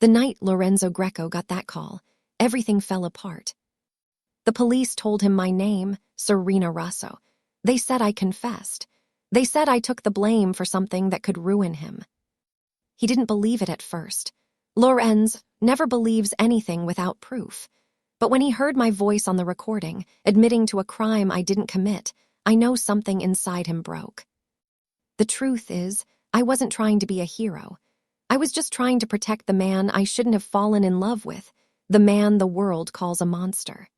The night Lorenzo Greco got that call, everything fell apart. The police told him my name, Serena Russo. They said I confessed. They said I took the blame for something that could ruin him. He didn't believe it at first. Lorenzo never believes anything without proof. But when he heard my voice on the recording, admitting to a crime I didn't commit, I know something inside him broke. The truth is, I wasn't trying to be a hero. I was just trying to protect the man I shouldn't have fallen in love with, the man the world calls a monster.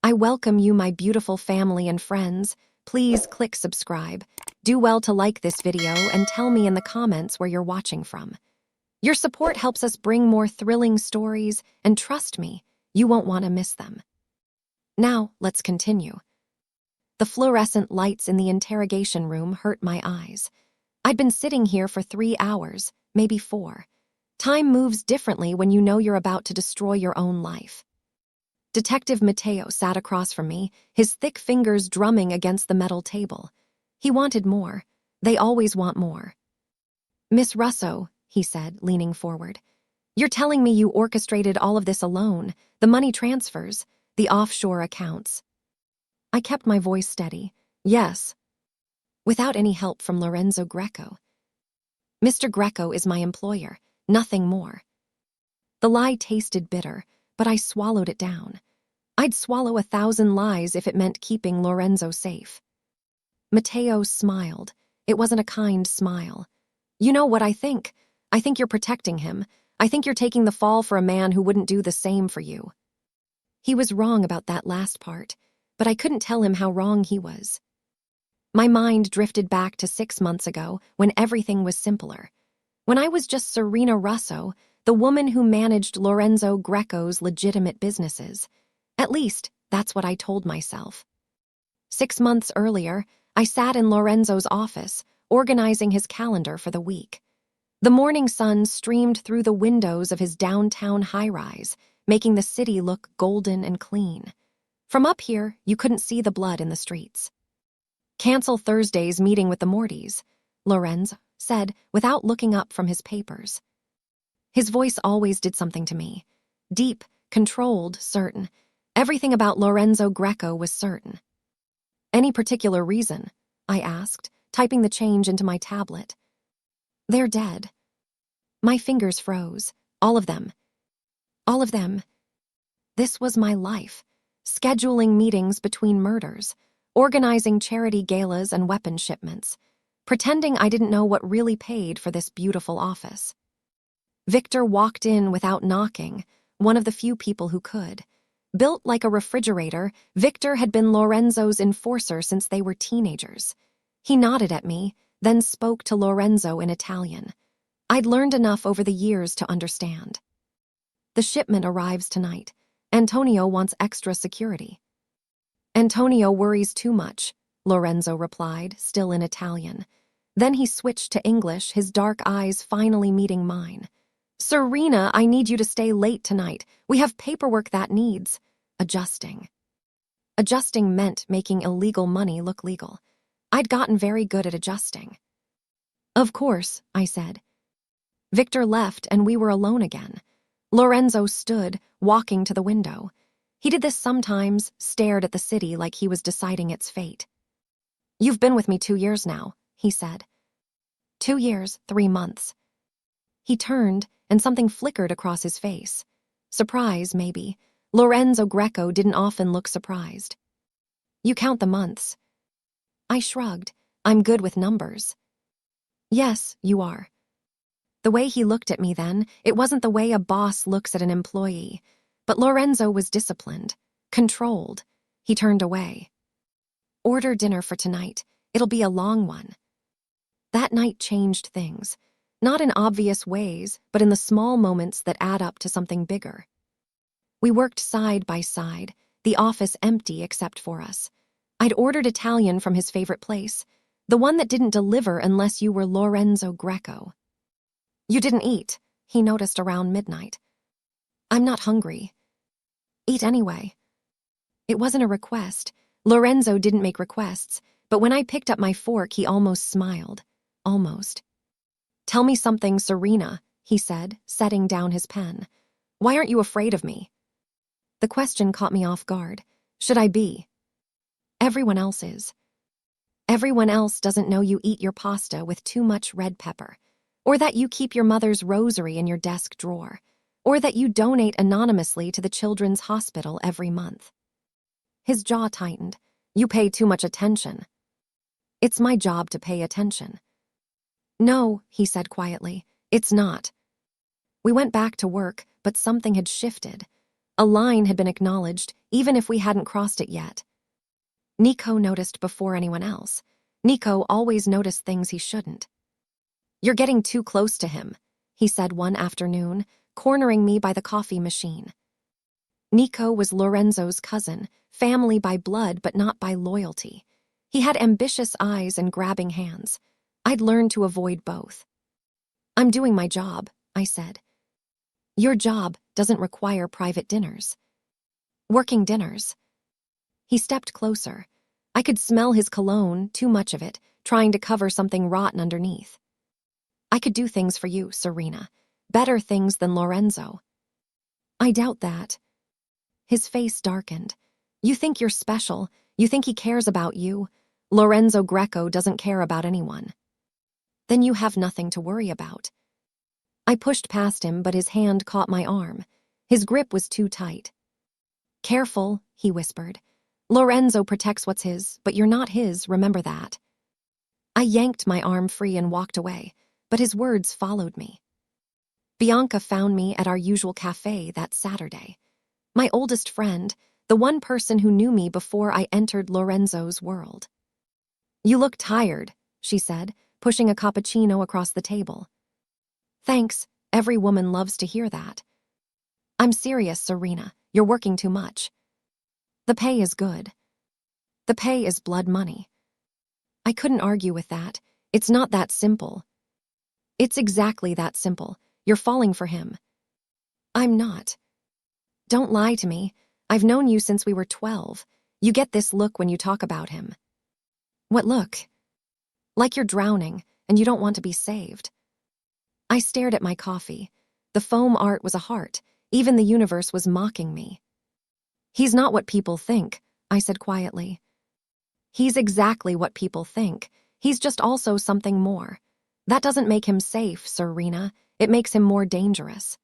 I welcome you, my beautiful family and friends. Please click subscribe. Do well to like this video and tell me in the comments where you're watching from. Your support helps us bring more thrilling stories, and trust me, you won't want to miss them. Now, let's continue. The fluorescent lights in the interrogation room hurt my eyes. I'd been sitting here for 3 hours, maybe 4. Time moves differently when you know you're about to destroy your own life. Detective Matteo sat across from me, his thick fingers drumming against the metal table. He wanted more. They always want more. Miss Russo, he said, leaning forward. You're telling me you orchestrated all of this alone, the money transfers, the offshore accounts. I kept my voice steady. Yes. Without any help from Lorenzo Greco. Mr. Greco is my employer, nothing more. The lie tasted bitter, but I swallowed it down. I'd swallow 1,000 lies if it meant keeping Lorenzo safe. Matteo smiled. It wasn't a kind smile. You know what I think? I think you're protecting him. I think you're taking the fall for a man who wouldn't do the same for you. He was wrong about that last part, but I couldn't tell him how wrong he was. My mind drifted back to 6 months ago when everything was simpler. When I was just Serena Russo, the woman who managed Lorenzo Greco's legitimate businesses. At least, that's what I told myself. 6 months earlier, I sat in Lorenzo's office, organizing his calendar for the week. The morning sun streamed through the windows of his downtown high-rise, making the city look golden and clean. From up here, you couldn't see the blood in the streets. Cancel Thursday's meeting with the Mortys, Lorenzo said without looking up from his papers. His voice always did something to me. Deep, controlled, certain. Everything about Lorenzo Greco was certain. Any particular reason? I asked, typing the change into my tablet. They're dead. My fingers froze. All of them. All of them. This was my life. Scheduling meetings between murders, organizing charity galas and weapon shipments, pretending I didn't know what really paid for this beautiful office. Victor walked in without knocking, one of the few people who could. Built like a refrigerator, Victor had been Lorenzo's enforcer since they were teenagers. He nodded at me, then spoke to Lorenzo in Italian. I'd learned enough over the years to understand. The shipment arrives tonight. Antonio wants extra security. Antonio worries too much, Lorenzo replied, still in Italian. Then he switched to English, his dark eyes finally meeting mine. Serena, I need you to stay late tonight. We have paperwork that needs adjusting. Adjusting meant making illegal money look legal. I'd gotten very good at adjusting. Of course, I said. Victor left and we were alone again. Lorenzo stood, walking to the window. He did this sometimes, stared at the city like he was deciding its fate. You've been with me 2 years now, he said. 2 years, 3 months. He turned, and something flickered across his face. Surprise, maybe. Lorenzo Greco didn't often look surprised. You count the months. I shrugged. I'm good with numbers. Yes, you are. The way he looked at me then, it wasn't the way a boss looks at an employee. But Lorenzo was disciplined, controlled. He turned away. Order dinner for tonight. It'll be a long one. That night changed things. Not in obvious ways, but in the small moments that add up to something bigger. We worked side by side, the office empty except for us. I'd ordered Italian from his favorite place, the one that didn't deliver unless you were Lorenzo Greco. You didn't eat, he noticed around midnight. I'm not hungry. Eat anyway. It wasn't a request. Lorenzo didn't make requests, but when I picked up my fork, he almost smiled. Almost. Tell me something, Serena, he said, setting down his pen. Why aren't you afraid of me? The question caught me off guard. Should I be? Everyone else is. Everyone else doesn't know you eat your pasta with too much red pepper, or that you keep your mother's rosary in your desk drawer, or that you donate anonymously to the children's hospital every month. His jaw tightened. You pay too much attention. It's my job to pay attention. No, he said quietly, it's not. We went back to work, but something had shifted. A line had been acknowledged, even if we hadn't crossed it yet. Nico noticed before anyone else. Nico always noticed things he shouldn't. You're getting too close to him, he said one afternoon, cornering me by the coffee machine. Nico was Lorenzo's cousin, family by blood but not by loyalty. He had ambitious eyes and grabbing hands. I'd learned to avoid both. I'm doing my job, I said. Your job doesn't require private dinners. Working dinners. He stepped closer. I could smell his cologne, too much of it, trying to cover something rotten underneath. I could do things for you, Serena. Better things than Lorenzo. I doubt that. His face darkened. You think you're special. You think he cares about you. Lorenzo Greco doesn't care about anyone. Then you have nothing to worry about. I pushed past him, but his hand caught my arm. His grip was too tight. Careful, he whispered. Lorenzo protects what's his, but you're not his, remember that. I yanked my arm free and walked away, but his words followed me. Bianca found me at our usual cafe that Saturday. My oldest friend, the one person who knew me before I entered Lorenzo's world. You look tired, she said, pushing a cappuccino across the table. Thanks, every woman loves to hear that. I'm serious, Serena, you're working too much. The pay is good. The pay is blood money. I couldn't argue with that. It's not that simple. It's exactly that simple. You're falling for him. I'm not. Don't lie to me. I've known you since we were 12. You get this look when you talk about him. What look? Like you're drowning and you don't want to be saved. I stared at my coffee. The foam art was a heart. Even the universe was mocking me. He's not what people think, I said quietly. He's exactly what people think. He's just also something more. That doesn't make him safe, Serena. It makes him more dangerous.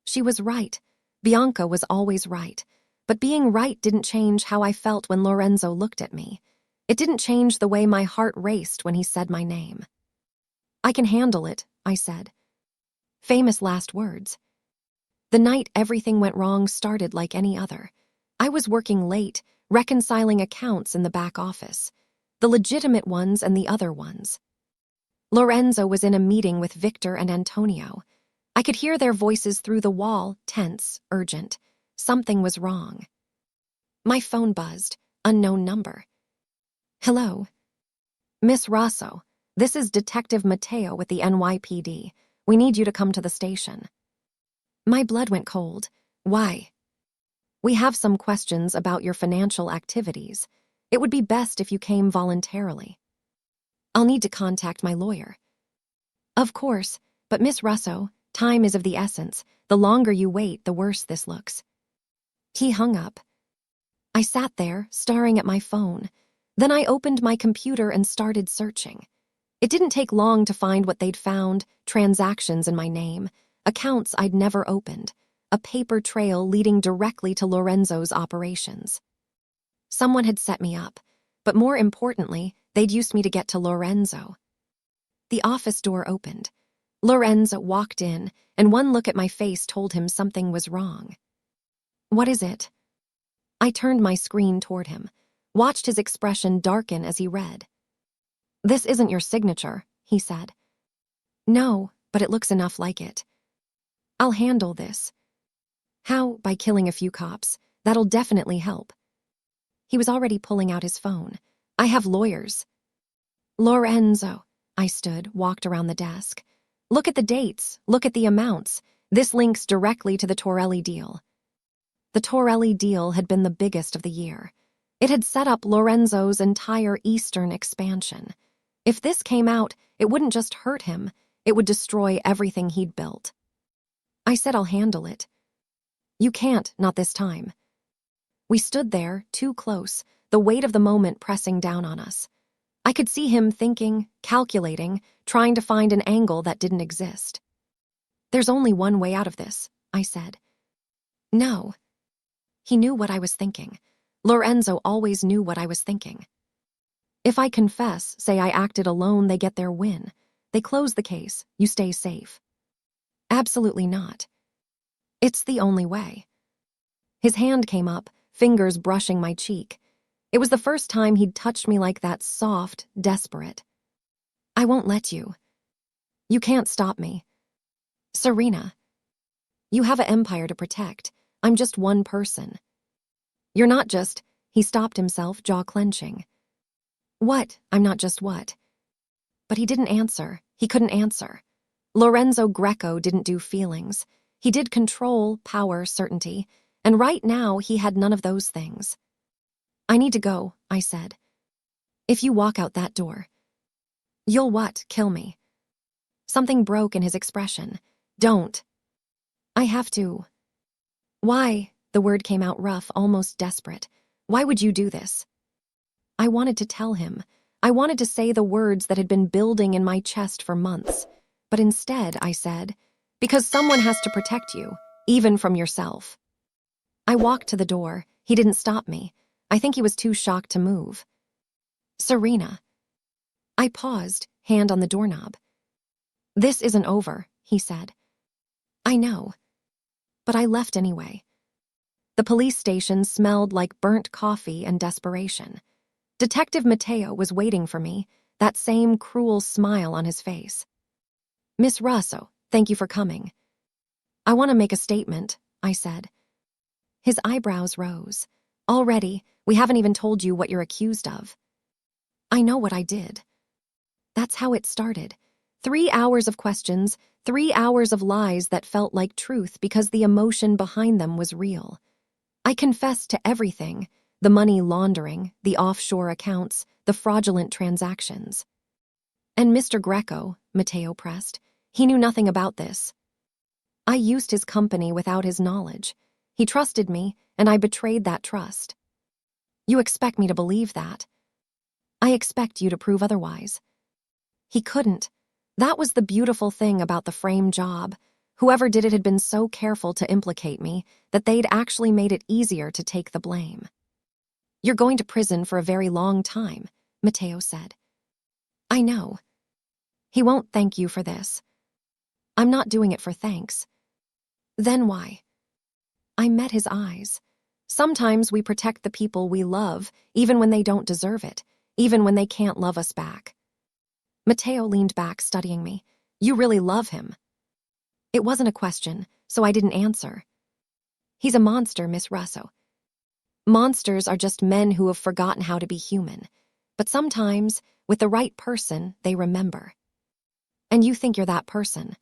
She was right. Bianca was always right. But being right didn't change how I felt when Lorenzo looked at me. It didn't change the way my heart raced when he said my name. I can handle it, I said. Famous last words. The night everything went wrong started like any other. I was working late, reconciling accounts in the back office, the legitimate ones and the other ones. Lorenzo was in a meeting with Victor and Antonio. I could hear their voices through the wall, tense, urgent. Something was wrong. My phone buzzed, unknown number. Hello. Miss Rosso, this is Detective Matteo with the NYPD. We need you to come to the station. My blood went cold. Why? We have some questions about your financial activities. It would be best if you came voluntarily. I'll need to contact my lawyer. Of course, but Miss Russo, time is of the essence. The longer you wait, the worse this looks. He hung up. I sat there, staring at my phone. Then I opened my computer and started searching. It didn't take long to find what they'd found, transactions in my name, accounts I'd never opened, a paper trail leading directly to Lorenzo's operations. Someone had set me up, but more importantly, they'd used me to get to Lorenzo. The office door opened. Lorenzo walked in, and one look at my face told him something was wrong. What is it? I turned my screen toward him, watched his expression darken as he read. This isn't your signature, he said. No, but it looks enough like it. I'll handle this. How? By killing a few cops. That'll definitely help. He was already pulling out his phone. I have lawyers. Lorenzo. I stood, walked around the desk. Look at the dates. Look at the amounts. This links directly to the Torelli deal. The Torelli deal had been the biggest of the year. It had set up Lorenzo's entire eastern expansion. If this came out, it wouldn't just hurt him, It would destroy everything he'd built. I said I'll handle it. You can't, not this time. We stood there, too close, the weight of the moment pressing down on us. I could see him thinking, calculating, trying to find an angle that didn't exist. There's only one way out of this, I said. No. He knew what I was thinking. Lorenzo always knew what I was thinking. If I confess, say I acted alone, they get their win. They close the case, you stay safe. Absolutely not. It's the only way. His hand came up, fingers brushing my cheek. It was the first time he'd touched me like that, soft, desperate. I won't let you. You can't stop me. Serena. You have an empire to protect. I'm just one person. You're not just... He stopped himself, jaw clenching. What? I'm not just what? But he didn't answer. He couldn't answer. Lorenzo Greco didn't do feelings. He did control, power, certainty. And right now, he had none of those things. I need to go, I said. If you walk out that door. You'll what? Kill me. Something broke in his expression. Don't. I have to. Why? The word came out rough, almost desperate. Why would you do this? I wanted to tell him. I wanted to say the words that had been building in my chest for months. But instead, I said, because someone has to protect you, even from yourself. I walked to the door. He didn't stop me. I think he was too shocked to move. Serena. I paused, hand on the doorknob. This isn't over, he said. I know. But I left anyway. The police station smelled like burnt coffee and desperation. Detective Matteo was waiting for me, that same cruel smile on his face. Miss Russo, thank you for coming. I want to make a statement, I said. His eyebrows rose. Already, we haven't even told you what you're accused of. I know what I did. That's how it started. 3 hours of questions, 3 hours of lies that felt like truth because the emotion behind them was real. I confessed to everything, the money laundering, the offshore accounts, the fraudulent transactions. And Mr. Greco, Matteo pressed, he knew nothing about this. I used his company without his knowledge. He trusted me, and I betrayed that trust. You expect me to believe that? I expect you to prove otherwise. He couldn't. That was the beautiful thing about the frame job. Whoever did it had been so careful to implicate me that they'd actually made it easier to take the blame. You're going to prison for a very long time, Matteo said. I know. He won't thank you for this. I'm not doing it for thanks. Then why? I met his eyes. Sometimes we protect the people we love, even when they don't deserve it, even when they can't love us back. Matteo leaned back, studying me. You really love him. It wasn't a question, so I didn't answer. He's a monster, Miss Russo. Monsters are just men who have forgotten how to be human. But sometimes, with the right person, they remember. And you think you're that person.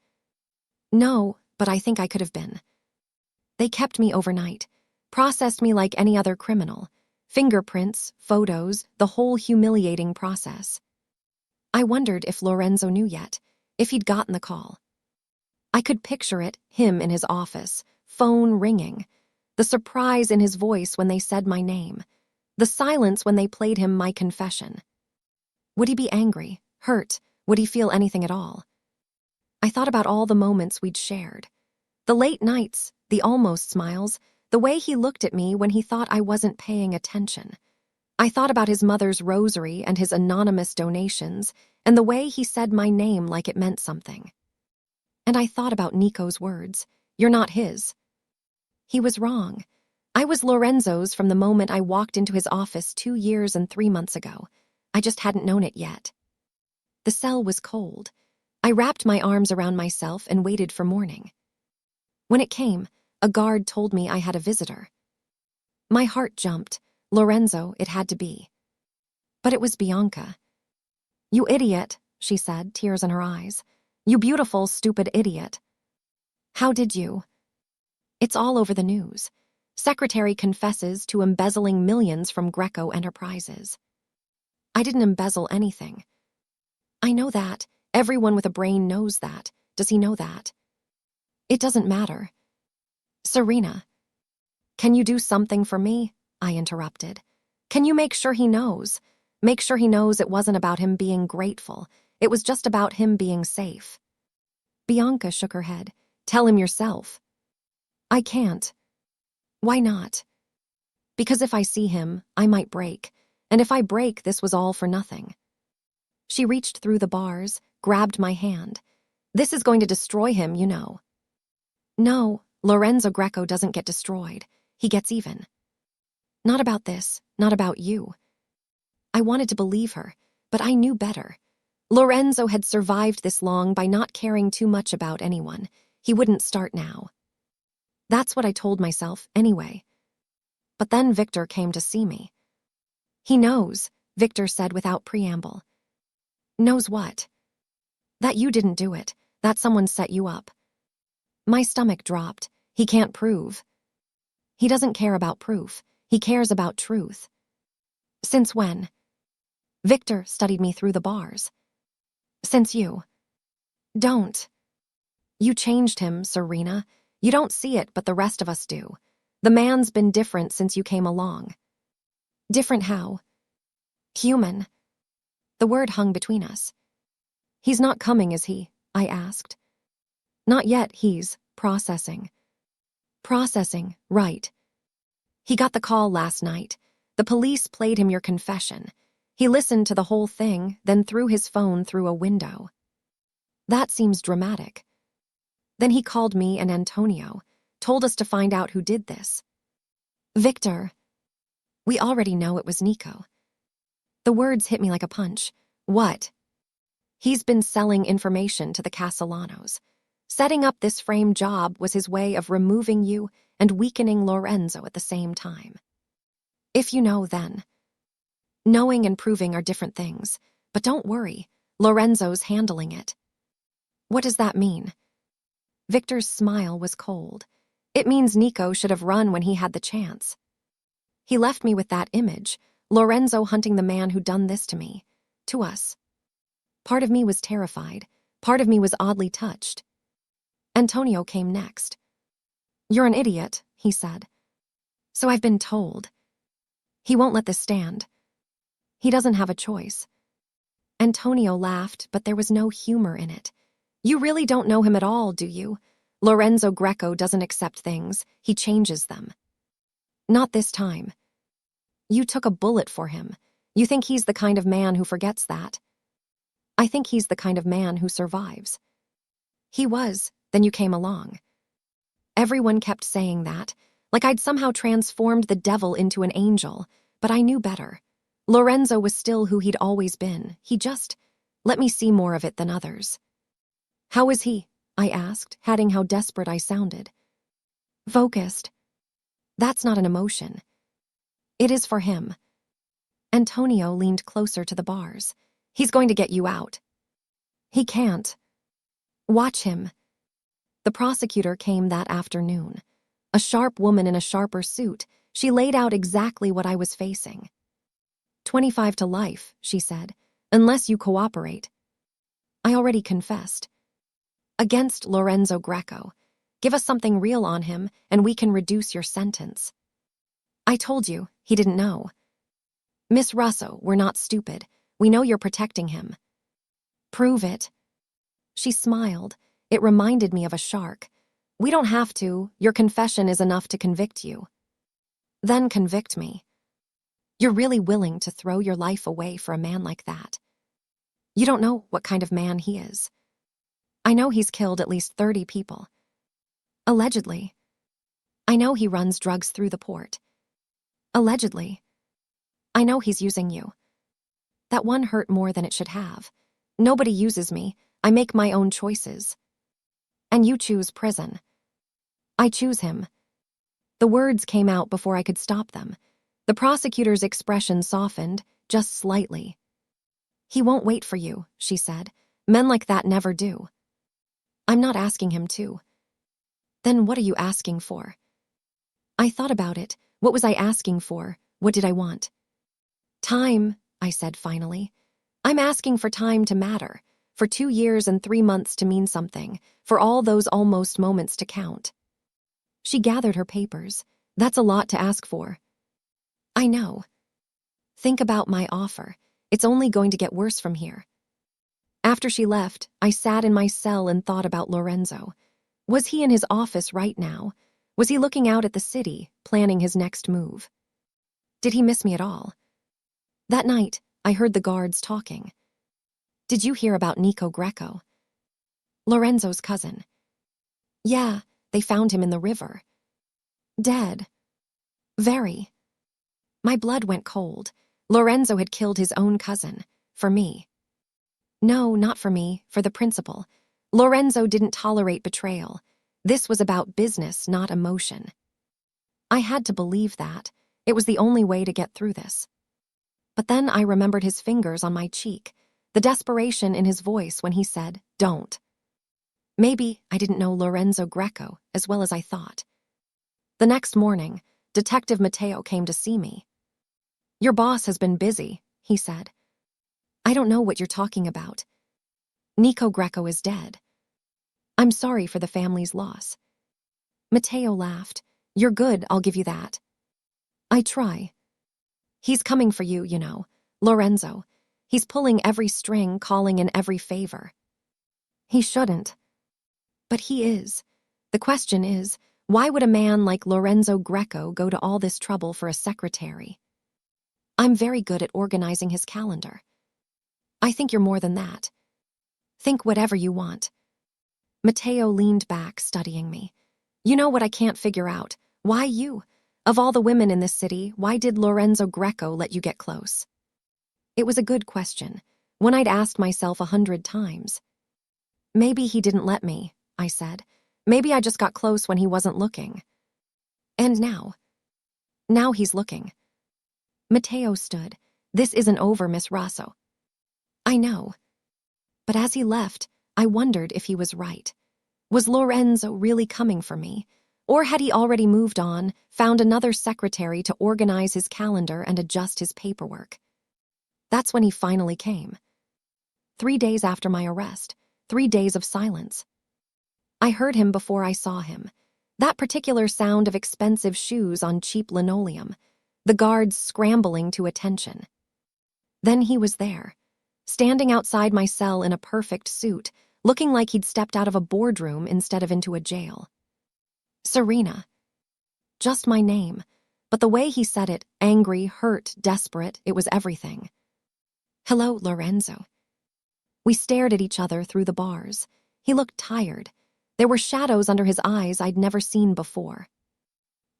No, but I think I could have been. They kept me overnight, processed me like any other criminal. Fingerprints, photos, the whole humiliating process. I wondered if Lorenzo knew yet, if he'd gotten the call. I could picture it, him in his office, phone ringing, the surprise in his voice when they said my name, the silence when they played him my confession. Would he be angry, hurt? Would he feel anything at all? I thought about all the moments we'd shared. The late nights, the almost smiles, the way he looked at me when he thought I wasn't paying attention. I thought about his mother's rosary and his anonymous donations, and the way he said my name like it meant something. And I thought about Nico's words, "You're not his." He was wrong. I was Lorenzo's from the moment I walked into his office 2 years and 3 months ago. I just hadn't known it yet. The cell was cold. I wrapped my arms around myself and waited for morning. When it came, a guard told me I had a visitor. My heart jumped. Lorenzo, it had to be. But it was Bianca. You idiot, she said, tears in her eyes. You beautiful, stupid idiot. How did you? It's all over the news. Secretary confesses to embezzling millions from Greco Enterprises. I didn't embezzle anything. I know that. Everyone with a brain knows that. Does he know that? It doesn't matter. Serena, can you do something for me? I interrupted. Can you make sure he knows? Make sure he knows it wasn't about him being grateful. It was just about him being safe. Bianca shook her head. Tell him yourself. I can't. Why not? Because if I see him, I might break. And if I break, this was all for nothing. She reached through the bars, grabbed my hand. This is going to destroy him, you know. No, Lorenzo Greco doesn't get destroyed. He gets even. Not about this, not about you. I wanted to believe her, but I knew better. Lorenzo had survived this long by not caring too much about anyone. He wouldn't start now. That's what I told myself, anyway. But then Victor came to see me. He knows, Victor said without preamble. Knows what? That you didn't do it, that someone set you up. My stomach dropped. He can't prove. He doesn't care about proof. He cares about truth. Since when? Victor studied me through the bars. Since you. Don't. You changed him, Serena. You don't see it, but the rest of us do. The man's been different since you came along. Different how? Human. The word hung between us. He's not coming, is he? I asked. Not yet, he's processing. Processing, right. He got the call last night. The police played him your confession. He listened to the whole thing, then threw his phone through a window. That seems dramatic. Then he called me and Antonio, told us to find out who did this. Victor. We already know it was Nico. The words hit me like a punch. What? He's been selling information to the Castellanos. Setting up this frame job was his way of removing you and weakening Lorenzo at the same time. If you know, then. Knowing and proving are different things, but don't worry, Lorenzo's handling it. What does that mean? Victor's smile was cold. It means Nico should have run when he had the chance. He left me with that image, Lorenzo hunting the man who done this to me, to us. Part of me was terrified, part of me was oddly touched. Antonio came next. You're an idiot, he said. So I've been told. He won't let this stand. He doesn't have a choice. Antonio laughed, but there was no humor in it. You really don't know him at all, do you? Lorenzo Greco doesn't accept things, he changes them. Not this time. You took a bullet for him. You think he's the kind of man who forgets that. I think he's the kind of man who survives. He was, then you came along. Everyone kept saying that, like I'd somehow transformed the devil into an angel, but I knew better. Lorenzo was still who he'd always been. He just let me see more of it than others. How is he? I asked, adding how desperate I sounded. Focused. That's not an emotion. It is for him. Antonio leaned closer to the bars. He's going to get you out. He can't. Watch him. The prosecutor came that afternoon. A sharp woman in a sharper suit. She laid out exactly what I was facing. 25 to life, she said, unless you cooperate. I already confessed. Against Lorenzo Greco. Give us something real on him, and we can reduce your sentence. I told you, he didn't know. Miss Russo, we're not stupid. We know you're protecting him. Prove it. She smiled. It reminded me of a shark. We don't have to. Your confession is enough to convict you. Then convict me. You're really willing to throw your life away for a man like that. You don't know what kind of man he is. I know he's killed at least 30 people. Allegedly. I know he runs drugs through the port. Allegedly. I know he's using you. That one hurt more than it should have. Nobody uses me. I make my own choices. And you choose prison. I choose him. The words came out before I could stop them. The prosecutor's expression softened, just slightly. He won't wait for you, she said. Men like that never do. I'm not asking him to. Then what are you asking for? I thought about it. What was I asking for? What did I want? Time, I said finally. I'm asking for time to matter, for 2 years and 3 months to mean something, for all those almost moments to count. She gathered her papers. That's a lot to ask for. I know. Think about my offer. It's only going to get worse from here. After she left, I sat in my cell and thought about Lorenzo. Was he in his office right now? Was he looking out at the city, planning his next move? Did he miss me at all? That night, I heard the guards talking. Did you hear about Nico Greco? Lorenzo's cousin. Yeah, they found him in the river. Dead. Very. My blood went cold. Lorenzo had killed his own cousin. For me. No, not for me, for the principal. Lorenzo didn't tolerate betrayal. This was about business, not emotion. I had to believe that. It was the only way to get through this. But then I remembered his fingers on my cheek, the desperation in his voice when he said, "Don't." Maybe I didn't know Lorenzo Greco as well as I thought. The next morning, Detective Matteo came to see me. "Your boss has been busy," he said. "I don't know what you're talking about. Nico Greco is dead. I'm sorry for the family's loss." Matteo laughed. "You're good, I'll give you that. I try. He's coming for you, you know. Lorenzo. He's pulling every string, calling in every favor. He shouldn't. But he is. The question is, why would a man like Lorenzo Greco go to all this trouble for a secretary? I'm very good at organizing his calendar. I think you're more than that. Think whatever you want." Matteo leaned back, studying me. "You know what I can't figure out? Why you? Of all the women in this city, why did Lorenzo Greco let you get close?" It was a good question, one I'd asked myself 100 times. "Maybe he didn't let me," I said. "Maybe I just got close when he wasn't looking. And now? Now he's looking." Matteo stood. "This isn't over, Miss Rosso." "I know." But as he left, I wondered if he was right. Was Lorenzo really coming for me? Or had he already moved on, found another secretary to organize his calendar and adjust his paperwork? That's when he finally came. 3 days after my arrest, 3 days of silence. I heard him before I saw him. That particular sound of expensive shoes on cheap linoleum, the guards scrambling to attention. Then he was there, standing outside my cell in a perfect suit, looking like he'd stepped out of a boardroom instead of into a jail. Serena. Just my name, but the way he said it, angry, hurt, desperate, it was everything. "Hello, Lorenzo." We stared at each other through the bars. He looked tired. There were shadows under his eyes I'd never seen before.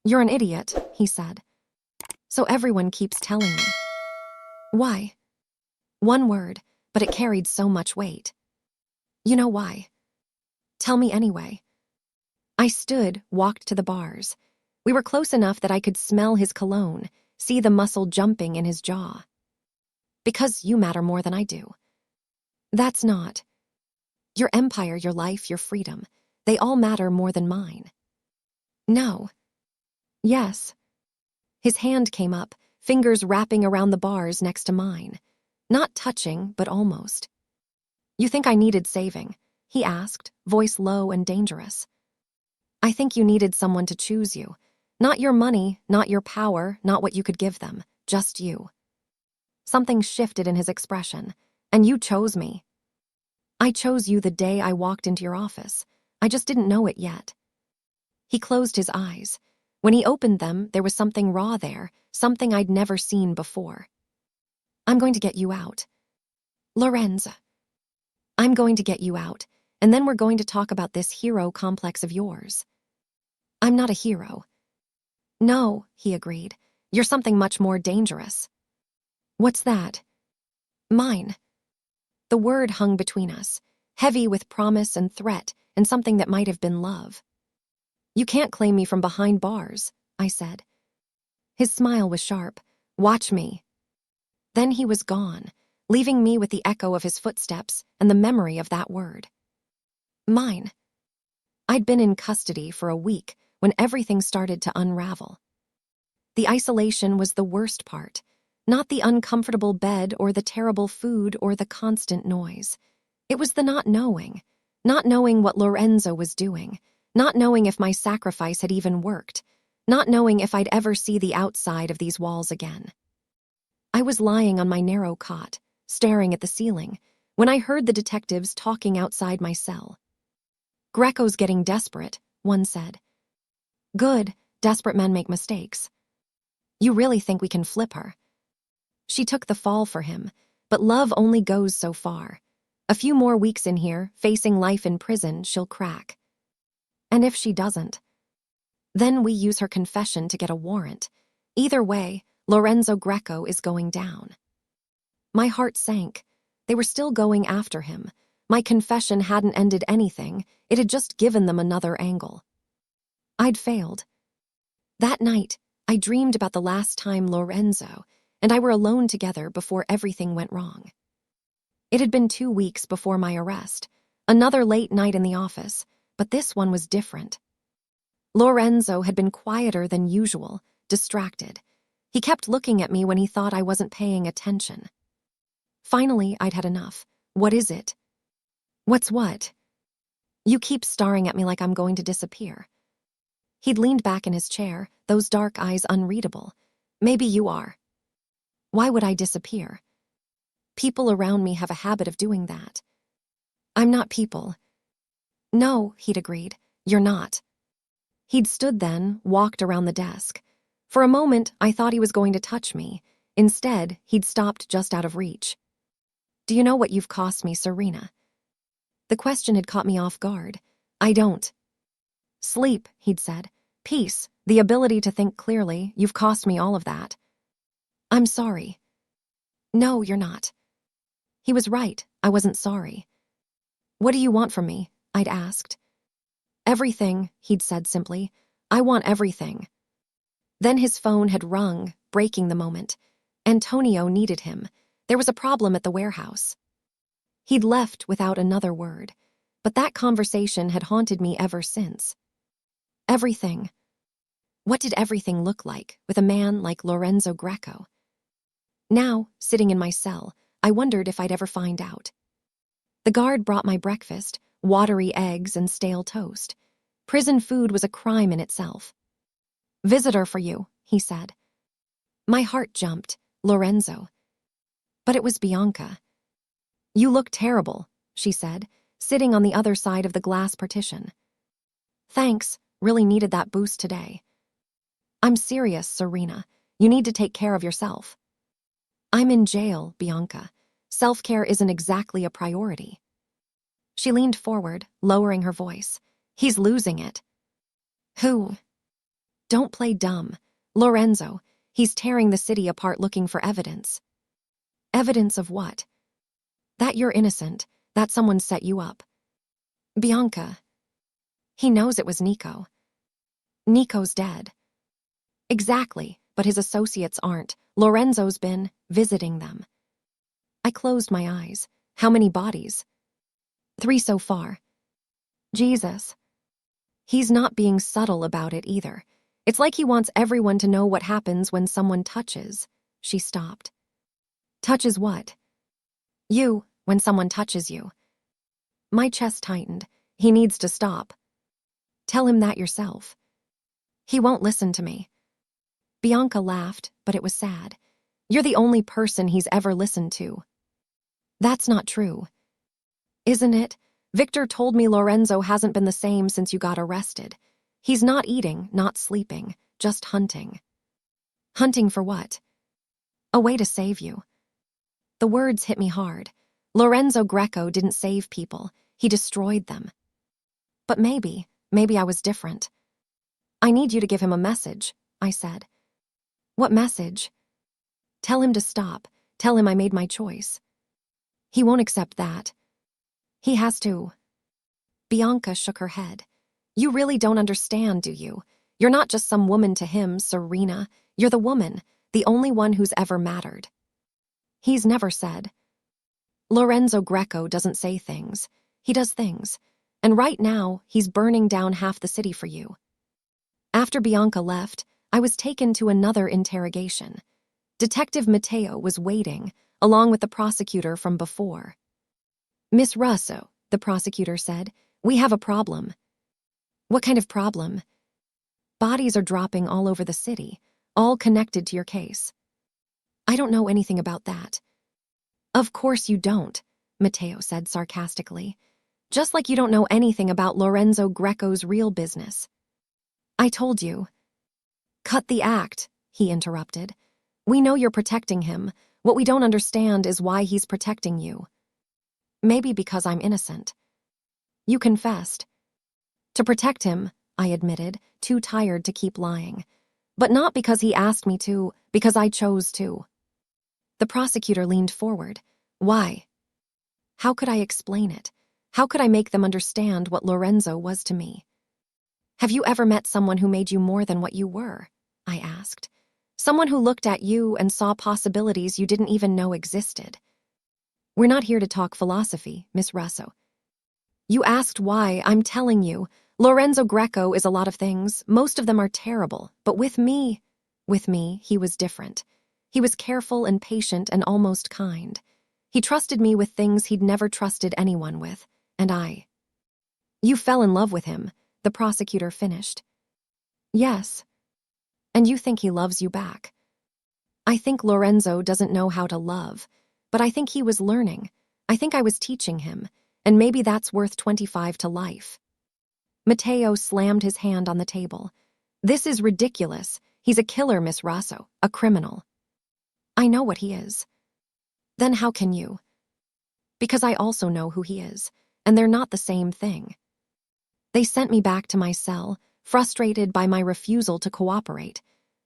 "You're an idiot," he said. "So everyone keeps telling me." "Why?" One word, but it carried so much weight. "You know why." "Tell me anyway." I stood, walked to the bars. We were close enough that I could smell his cologne, see the muscle jumping in his jaw. "Because you matter more than I do." "That's not. Your empire, your life, your freedom, they all matter more than mine." "No." "Yes." His hand came up, fingers wrapping around the bars next to mine. Not touching, but almost. "You think I needed saving?" he asked, voice low and dangerous. "I think you needed someone to choose you. Not your money, not your power, not what you could give them, just you." Something shifted in his expression. "And you chose me." "I chose you the day I walked into your office. I just didn't know it yet." He closed his eyes. When he opened them, there was something raw there, something I'd never seen before. "I'm going to get you out. Lorenzo. I'm going to get you out, and then we're going to talk about this hero complex of yours." "I'm not a hero." "No," he agreed. "You're something much more dangerous." "What's that?" "Mine." The word hung between us, heavy with promise and threat and something that might have been love. "You can't claim me from behind bars," I said. His smile was sharp. "Watch me." Then he was gone, leaving me with the echo of his footsteps and the memory of that word. Mine. I'd been in custody for a week when everything started to unravel. The isolation was the worst part, not the uncomfortable bed or the terrible food or the constant noise. It was the not knowing what Lorenzo was doing, not knowing if my sacrifice had even worked, not knowing if I'd ever see the outside of these walls again. I was lying on my narrow cot, staring at the ceiling, when I heard the detectives talking outside my cell. "Greco's getting desperate," one said. "Good, desperate men make mistakes. You really think we can flip her?" She took the fall for him, but love only goes so far. A few more weeks in here, facing life in prison, she'll crack. And if she doesn't, then we use her confession to get a warrant. Either way, Lorenzo Greco is going down. My heart sank. They were still going after him. My confession hadn't ended anything, it had just given them another angle. I'd failed. That night, I dreamed about the last time Lorenzo and I were alone together before everything went wrong. It had been 2 weeks before my arrest, another late night in the office, but this one was different. Lorenzo had been quieter than usual, distracted. He kept looking at me when he thought I wasn't paying attention. Finally, I'd had enough. "What is it?" "What's what?" "You keep staring at me like I'm going to disappear." He'd leaned back in his chair, those dark eyes unreadable. "Maybe you are." "Why would I disappear?" "People around me have a habit of doing that." "I'm not people." "No," he'd agreed. "You're not." He'd stood then, walked around the desk. For a moment, I thought he was going to touch me. Instead, he'd stopped just out of reach. "Do you know what you've cost me, Serena?" The question had caught me off guard. "I don't." "Sleep," he'd said. "Peace, the ability to think clearly. You've cost me all of that." "I'm sorry." "No, you're not." He was right. I wasn't sorry. "What do you want from me?" I'd asked. "Everything," he'd said simply. "I want everything." Then his phone had rung, breaking the moment. Antonio needed him. There was a problem at the warehouse. He'd left without another word, but that conversation had haunted me ever since. Everything. What did everything look like with a man like Lorenzo Greco? Now, sitting in my cell, I wondered if I'd ever find out. The guard brought my breakfast, watery eggs and stale toast. Prison food was a crime in itself. "Visitor for you," he said. My heart jumped. Lorenzo. But it was Bianca. "You look terrible," she said, sitting on the other side of the glass partition. "Thanks, really needed that boost today." "I'm serious, Serena. You need to take care of yourself." "I'm in jail, Bianca. Self-care isn't exactly a priority." She leaned forward, lowering her voice. "He's losing it." "Who?" "Don't play dumb. Lorenzo. He's tearing the city apart looking for evidence." "Evidence of what?" "That you're innocent, that someone set you up." "Bianca." "He knows it was Nico." "Nico's dead." "Exactly, but his associates aren't. Lorenzo's been visiting them." I closed my eyes. "How many bodies?" "3 so far." "Jesus." He's not being subtle about it either. It's like he wants everyone to know what happens when someone touches. She stopped. "Touches what?" "You, when someone touches you." My chest tightened. "He needs to stop." "Tell him that yourself." "He won't listen to me." Bianca laughed, but it was sad. "You're the only person he's ever listened to." "That's not true." "Isn't it? Victor told me Lorenzo hasn't been the same since you got arrested. He's not eating, not sleeping, just hunting." "Hunting for what?" "A way to save you." The words hit me hard. Lorenzo Greco didn't save people, he destroyed them. But maybe I was different. "I need you to give him a message," I said. "What message?" "Tell him to stop. Tell him I made my choice." "He won't accept that." "He has to." Bianca shook her head. "You really don't understand, do you? You're not just some woman to him, Serena. You're the woman, the only one who's ever mattered." "He's never said." "Lorenzo Greco doesn't say things. He does things. And right now, he's burning down half the city for you." After Bianca left, I was taken to another interrogation. Detective Mateo was waiting, along with the prosecutor from before. Miss Russo, the prosecutor said, we have a problem. What kind of problem? Bodies are dropping all over the city, all connected to your case. I don't know anything about that. Of course you don't, Matteo said sarcastically. Just like you don't know anything about Lorenzo Greco's real business. I told you. Cut the act, he interrupted. We know you're protecting him. What we don't understand is why he's protecting you. Maybe because I'm innocent. You confessed. To protect him, I admitted, too tired to keep lying. But not because he asked me to, because I chose to. The prosecutor leaned forward. Why? How could I explain it? How could I make them understand what Lorenzo was to me? Have you ever met someone who made you more than what you were? I asked. Someone who looked at you and saw possibilities you didn't even know existed. We're not here to talk philosophy, Miss Russo. You asked why. I'm telling you. Lorenzo Greco is a lot of things. Most of them are terrible. But with me, he was different. He was careful and patient and almost kind. He trusted me with things he'd never trusted anyone with. And I. You fell in love with him, the prosecutor finished. Yes. And you think he loves you back. I think Lorenzo doesn't know how to love, but I think he was learning. I think I was teaching him, and maybe that's worth 25 to life. Matteo slammed his hand on the table. This is ridiculous. He's a killer, Miss Russo, a criminal. I know what he is. Then how can you? Because I also know who he is, and they're not the same thing. They sent me back to my cell, frustrated by my refusal to cooperate,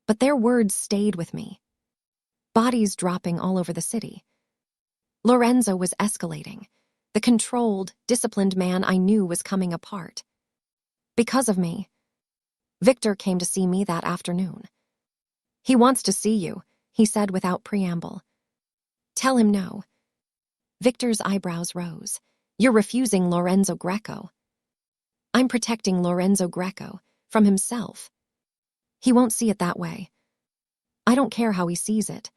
but their words stayed with me. Bodies dropping all over the city. Lorenzo was escalating. The controlled, disciplined man I knew was coming apart. Because of me. Victor came to see me that afternoon. He wants to see you, he said without preamble. Tell him no. Victor's eyebrows rose. You're refusing Lorenzo Greco. I'm protecting Lorenzo Greco from himself. He won't see it that way. I don't care how he sees it.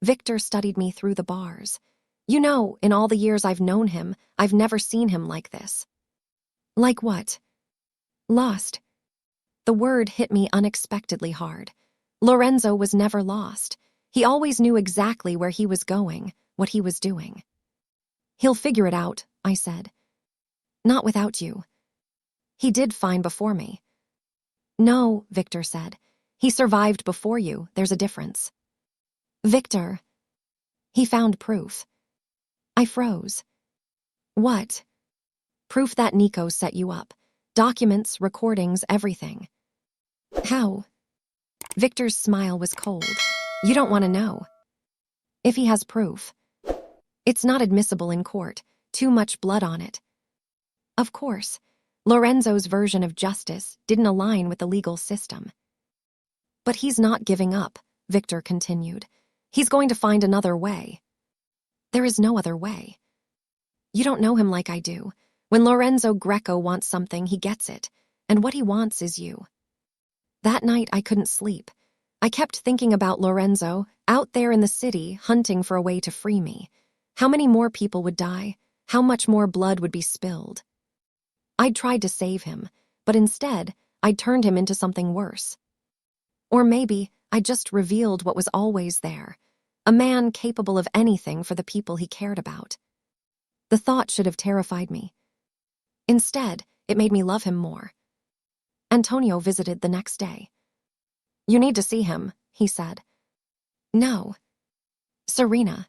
Victor studied me through the bars. You know, in all the years I've known him, I've never seen him like this. Like what? Lost. The word hit me unexpectedly hard. Lorenzo was never lost. He always knew exactly where he was going, what he was doing. He'll figure it out, I said. Not without you. He did fine before me. No, Victor said. He survived before you. There's a difference. Victor. He found proof. I froze. What? Proof that Nico set you up. Documents, recordings, everything. How? Victor's smile was cold. You don't want to know. If he has proof. It's not admissible in court. Too much blood on it. Of course. Lorenzo's version of justice didn't align with the legal system. But he's not giving up, Victor continued. He's going to find another way. There is no other way. You don't know him like I do. When Lorenzo Greco wants something, he gets it. And what he wants is you. That night, I couldn't sleep. I kept thinking about Lorenzo, out there in the city, hunting for a way to free me. How many more people would die? How much more blood would be spilled? I'd tried to save him, but instead, I'd turned him into something worse. Or maybe I just revealed what was always there, a man capable of anything for the people he cared about. The thought should have terrified me. Instead, it made me love him more. Antonio visited the next day. You need to see him, he said. No. Serena.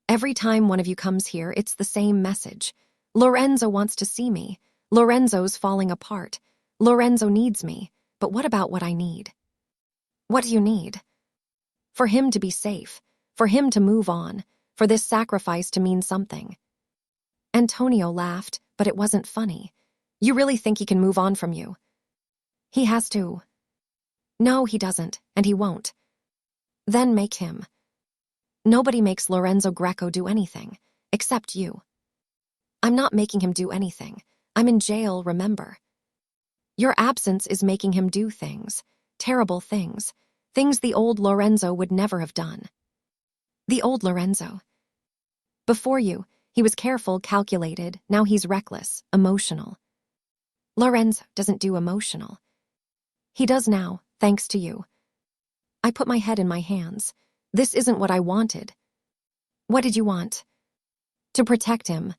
Every time one of you comes here, it's the same message. Lorenzo wants to see me. Lorenzo's falling apart. Lorenzo needs me. But what about what I need? What do you need? For him to be safe. For him to move on. For this sacrifice to mean something. Antonio laughed, but it wasn't funny. You really think he can move on from you? He has to. No, he doesn't, and he won't. Then make him. Nobody makes Lorenzo Greco do anything, except you. I'm not making him do anything. I'm in jail, remember. Your absence is making him do things, terrible things, things the old Lorenzo would never have done. The old Lorenzo. Before you, He was careful, calculated. Now he's reckless, emotional. Lorenzo doesn't do emotional. He does now, thanks to you. I put my head in my hands. This isn't what I wanted. What did you want? To protect him.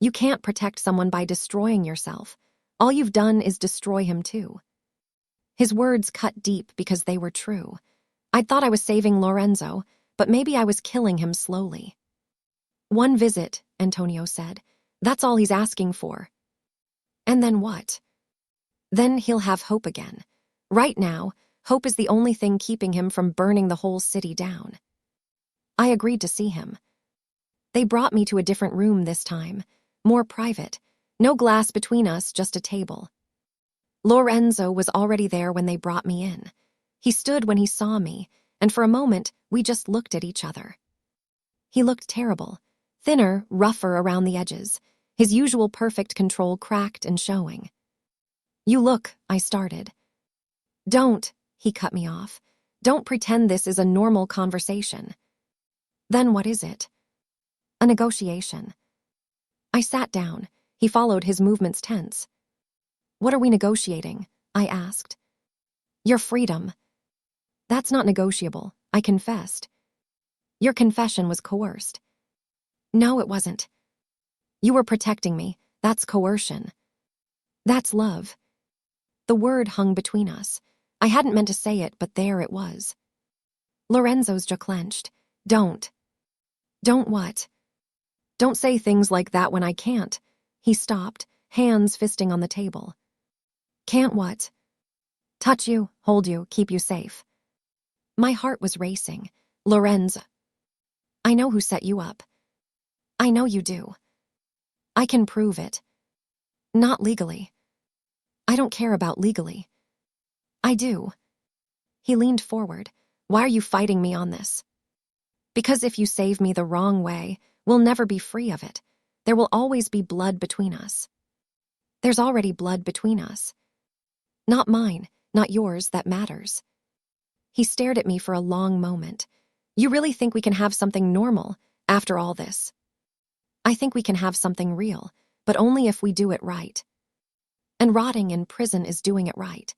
You can't protect someone by destroying yourself. All you've done is destroy him too. His words cut deep because they were true. I'd thought I was saving Lorenzo, but maybe I was killing him slowly. One visit, Antonio said. That's all he's asking for. And then what? Then he'll have hope again. Right now, hope is the only thing keeping him from burning the whole city down. I agreed to see him. They brought me to a different room this time, more private. No glass between us, just a table. Lorenzo was already there when they brought me in. He stood when he saw me, and for a moment, we just looked at each other. He looked terrible, thinner, rougher around the edges, his usual perfect control cracked and showing. You look, I started. Don't, he cut me off. Don't pretend this is a normal conversation. Then what is it? A negotiation. I sat down. He followed, his movements tense. What are we negotiating? I asked. Your freedom. That's not negotiable, I confessed. Your confession was coerced. No, it wasn't. You were protecting me. That's coercion. That's love. The word hung between us. I hadn't meant to say it, but there it was. Lorenzo's jaw clenched. Don't. Don't what? Don't say things like that when I can't. He stopped, hands fisting on the table. Can't what? Touch you, hold you, keep you safe. My heart was racing. Lorenzo. I know who set you up. I know you do. I can prove it. Not legally. I don't care about legally. I do. He leaned forward. Why are you fighting me on this? Because if you save me the wrong way, we'll never be free of it. There will always be blood between us. There's already blood between us. Not mine, not yours, that matters. He stared at me for a long moment. You really think we can have something normal after all this? I think we can have something real, but only if we do it right. And rotting in prison is doing it right.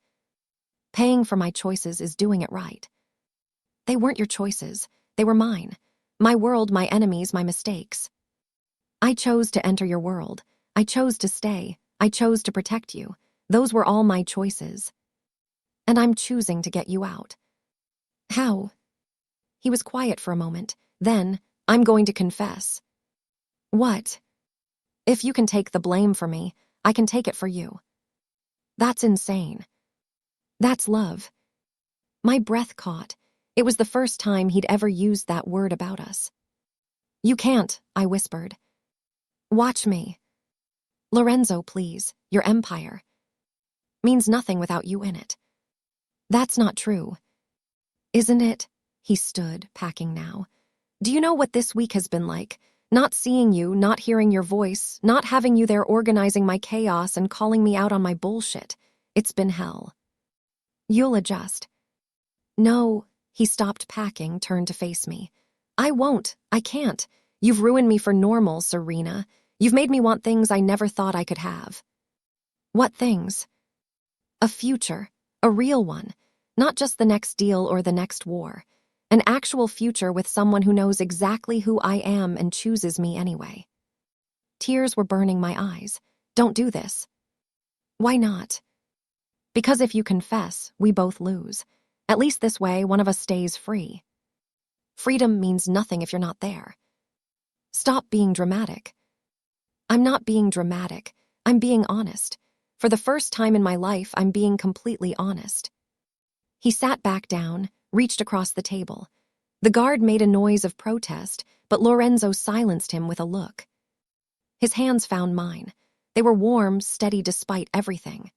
Paying for my choices is doing it right. They weren't your choices. They were mine. My world, my enemies, my mistakes. I chose to enter your world. I chose to stay. I chose to protect you. Those were all my choices. And I'm choosing to get you out. How? He was quiet for a moment. Then, I'm going to confess. What? If you can take the blame for me, I can take it for you. That's insane. That's love. My breath caught. It was the first time he'd ever used that word about us. You can't, I whispered. Watch me. Lorenzo, please, your empire means nothing without you in it. That's not true. Isn't it? He stood, packing now. Do you know what this week has been like? Not seeing you, not hearing your voice, not having you there organizing my chaos and calling me out on my bullshit. It's been hell. You'll adjust. No, he stopped packing, turned to face me. I won't. I can't. You've ruined me for normal, Serena. You've made me want things I never thought I could have. What things? A future. A real one. Not just the next deal or the next war. An actual future with someone who knows exactly who I am and chooses me anyway. Tears were burning my eyes. Don't do this. Why not? Because if you confess, we both lose. At least this way, one of us stays free. Freedom means nothing if you're not there. Stop being dramatic. I'm not being dramatic. I'm being honest. For the first time in my life, I'm being completely honest. He sat back down, reached across the table. The guard made a noise of protest, but Lorenzo silenced him with a look. His hands found mine. They were warm, steady despite everything.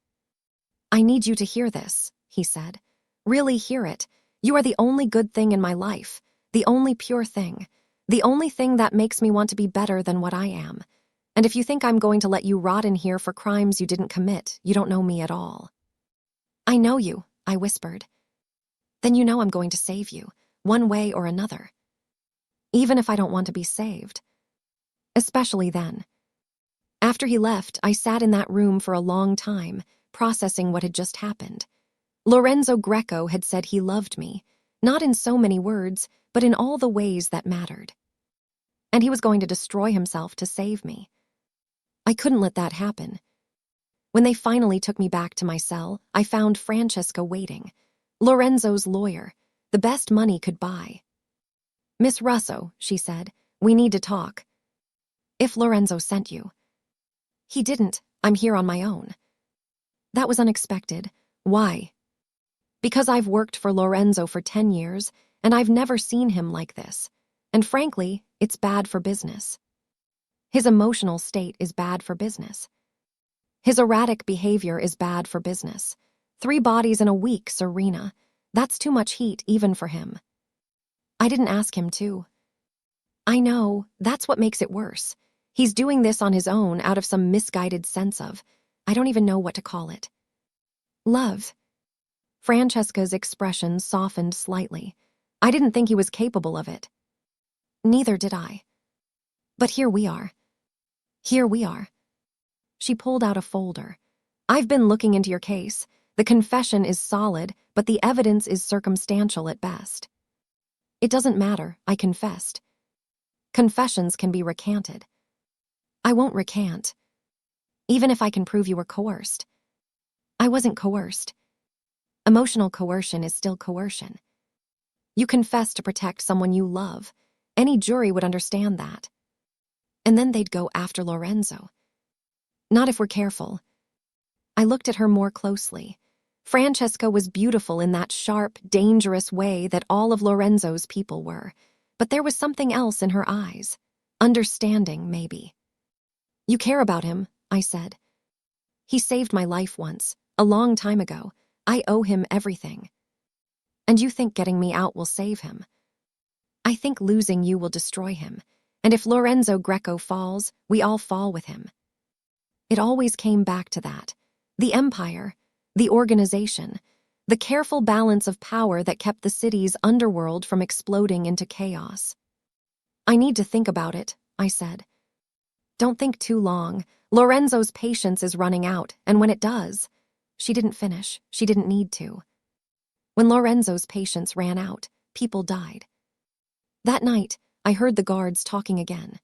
I need you to hear this, he said. Really hear it. You are the only good thing in my life, the only pure thing, the only thing that makes me want to be better than what I am. And if you think I'm going to let you rot in here for crimes you didn't commit, you don't know me at all. I know you, I whispered. Then you know I'm going to save you, one way or another. Even if I don't want to be saved. Especially then. After he left, I sat in that room for a long time, processing what had just happened. Lorenzo Greco had said he loved me, not in so many words, but in all the ways that mattered. And he was going to destroy himself to save me. I couldn't let that happen. When they finally took me back to my cell, I found Francesca waiting. Lorenzo's lawyer, the best money could buy. "Miss Russo," she said, "we need to talk." "If Lorenzo sent you." "He didn't. I'm here on my own." That was unexpected. Why? Because I've worked for Lorenzo for 10 years, and I've never seen him like this. And frankly, it's bad for business. His emotional state is bad for business. His erratic behavior is bad for business. 3 bodies in a week, Serena. That's too much heat even for him. I didn't ask him to. I know, that's what makes it worse. He's doing this on his own out of some misguided sense of, I don't even know what to call it. Love. Francesca's expression softened slightly. I didn't think he was capable of it. Neither did I. But here we are. Here we are. She pulled out a folder. "I've been looking into your case. The confession is solid, but the evidence is circumstantial at best." "It doesn't matter, I confessed." "Confessions can be recanted." "I won't recant. Even if I can prove you were coerced." "I wasn't coerced." Emotional coercion is still coercion. You confess to protect someone you love. Any jury would understand that. And then they'd go after Lorenzo. Not if we're careful. I looked at her more closely. Francesca was beautiful in that sharp, dangerous way that all of Lorenzo's people were. But there was something else in her eyes. Understanding, maybe. "You care about him," I said. "He saved my life once, a long time ago. I owe him everything." "And you think getting me out will save him?" "I think losing you will destroy him. And if Lorenzo Greco falls, we all fall with him." It always came back to that. The empire, the organization, the careful balance of power that kept the city's underworld from exploding into chaos. "I need to think about it," I said. "Don't think too long. Lorenzo's patience is running out, and when it does..." She didn't finish. She didn't need to. When Lorenzo's patience ran out, people died. That night, I heard the guards talking again.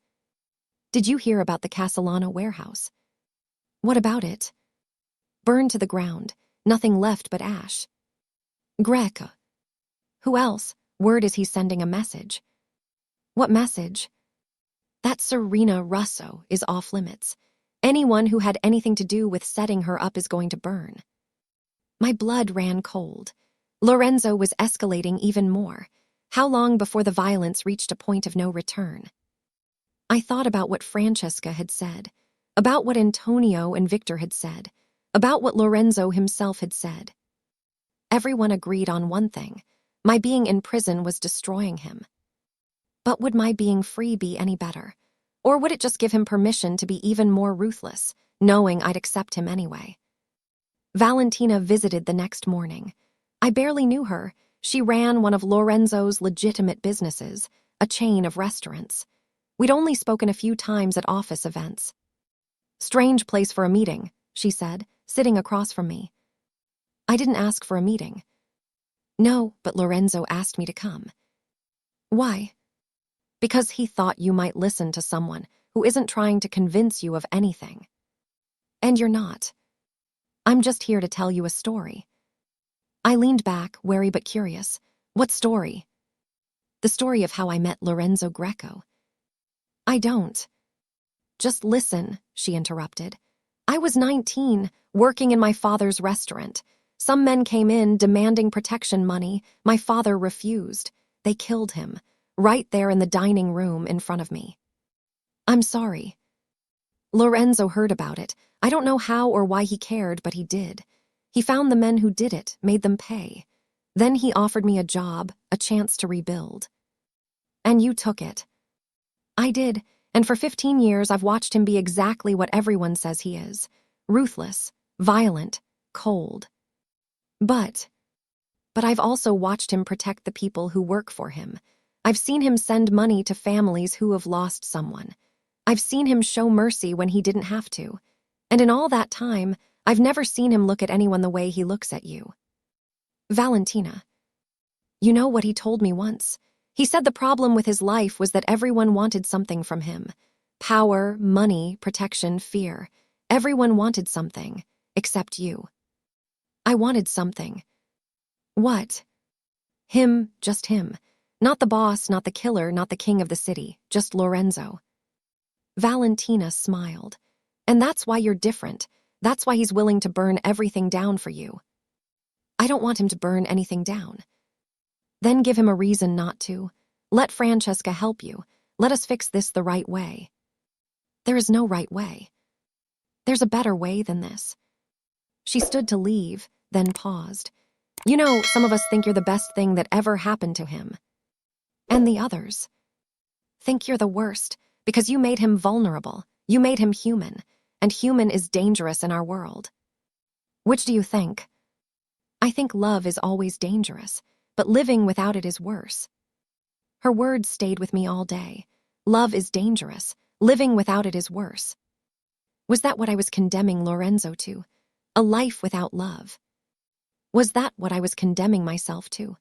"Did you hear about the Castellano warehouse?" "What about it?" "Burned to the ground. Nothing left but ash." "Greco." "Who else? Word is he's sending a message." "What message?" "That Serena Russo is off limits. Anyone who had anything to do with setting her up is going to burn." My blood ran cold. Lorenzo was escalating even more. How long before the violence reached a point of no return? I thought about what Francesca had said, about what Antonio and Victor had said, about what Lorenzo himself had said. Everyone agreed on one thing. My being in prison was destroying him. But would my being free be any better? Or would it just give him permission to be even more ruthless, knowing I'd accept him anyway? Valentina visited the next morning. I barely knew her. She ran one of Lorenzo's legitimate businesses, a chain of restaurants. We'd only spoken a few times at office events. "Strange place for a meeting," she said, sitting across from me. I didn't ask for a meeting. "No, but Lorenzo asked me to come." "Why?" "Because he thought you might listen to someone who isn't trying to convince you of anything." "And you're not." "I'm just here to tell you a story." I leaned back, wary but curious. "What story?" "The story of how I met Lorenzo Greco." "I don't." "Just listen," she interrupted. "I was 19, working in my father's restaurant. Some men came in demanding protection money. My father refused. They killed him, right there in the dining room in front of me." "I'm sorry." "Lorenzo heard about it. I don't know how or why he cared, but he did. He found the men who did it, made them pay. Then he offered me a job, a chance to rebuild." "And you took it." "I did, and for 15 years I've watched him be exactly what everyone says he is. Ruthless, violent, cold. But I've also watched him protect the people who work for him. I've seen him send money to families who have lost someone. I've seen him show mercy when he didn't have to. And in all that time, I've never seen him look at anyone the way he looks at you. Valentina. You know what he told me once? He said the problem with his life was that everyone wanted something from him. Power, money, protection, fear. Everyone wanted something, except you. I wanted something. What? Him, just him. Not the boss, not the killer, not the king of the city, just Lorenzo. Valentina smiled. And that's why you're different. That's why he's willing to burn everything down for you. I don't want him to burn anything down. Then give him a reason not to. Let Francesca help you. Let us fix this the right way. There is no right way. There's a better way than this. She stood to leave, then paused. You know, some of us think you're the best thing that ever happened to him. And the others think you're the worst because you made him vulnerable. You made him human. And human is dangerous in our world. Which do you think? I think love is always dangerous, but living without it is worse. Her words stayed with me all day. Love is dangerous. Living without it is worse. Was that what I was condemning Lorenzo to? A life without love? Was that what I was condemning myself to?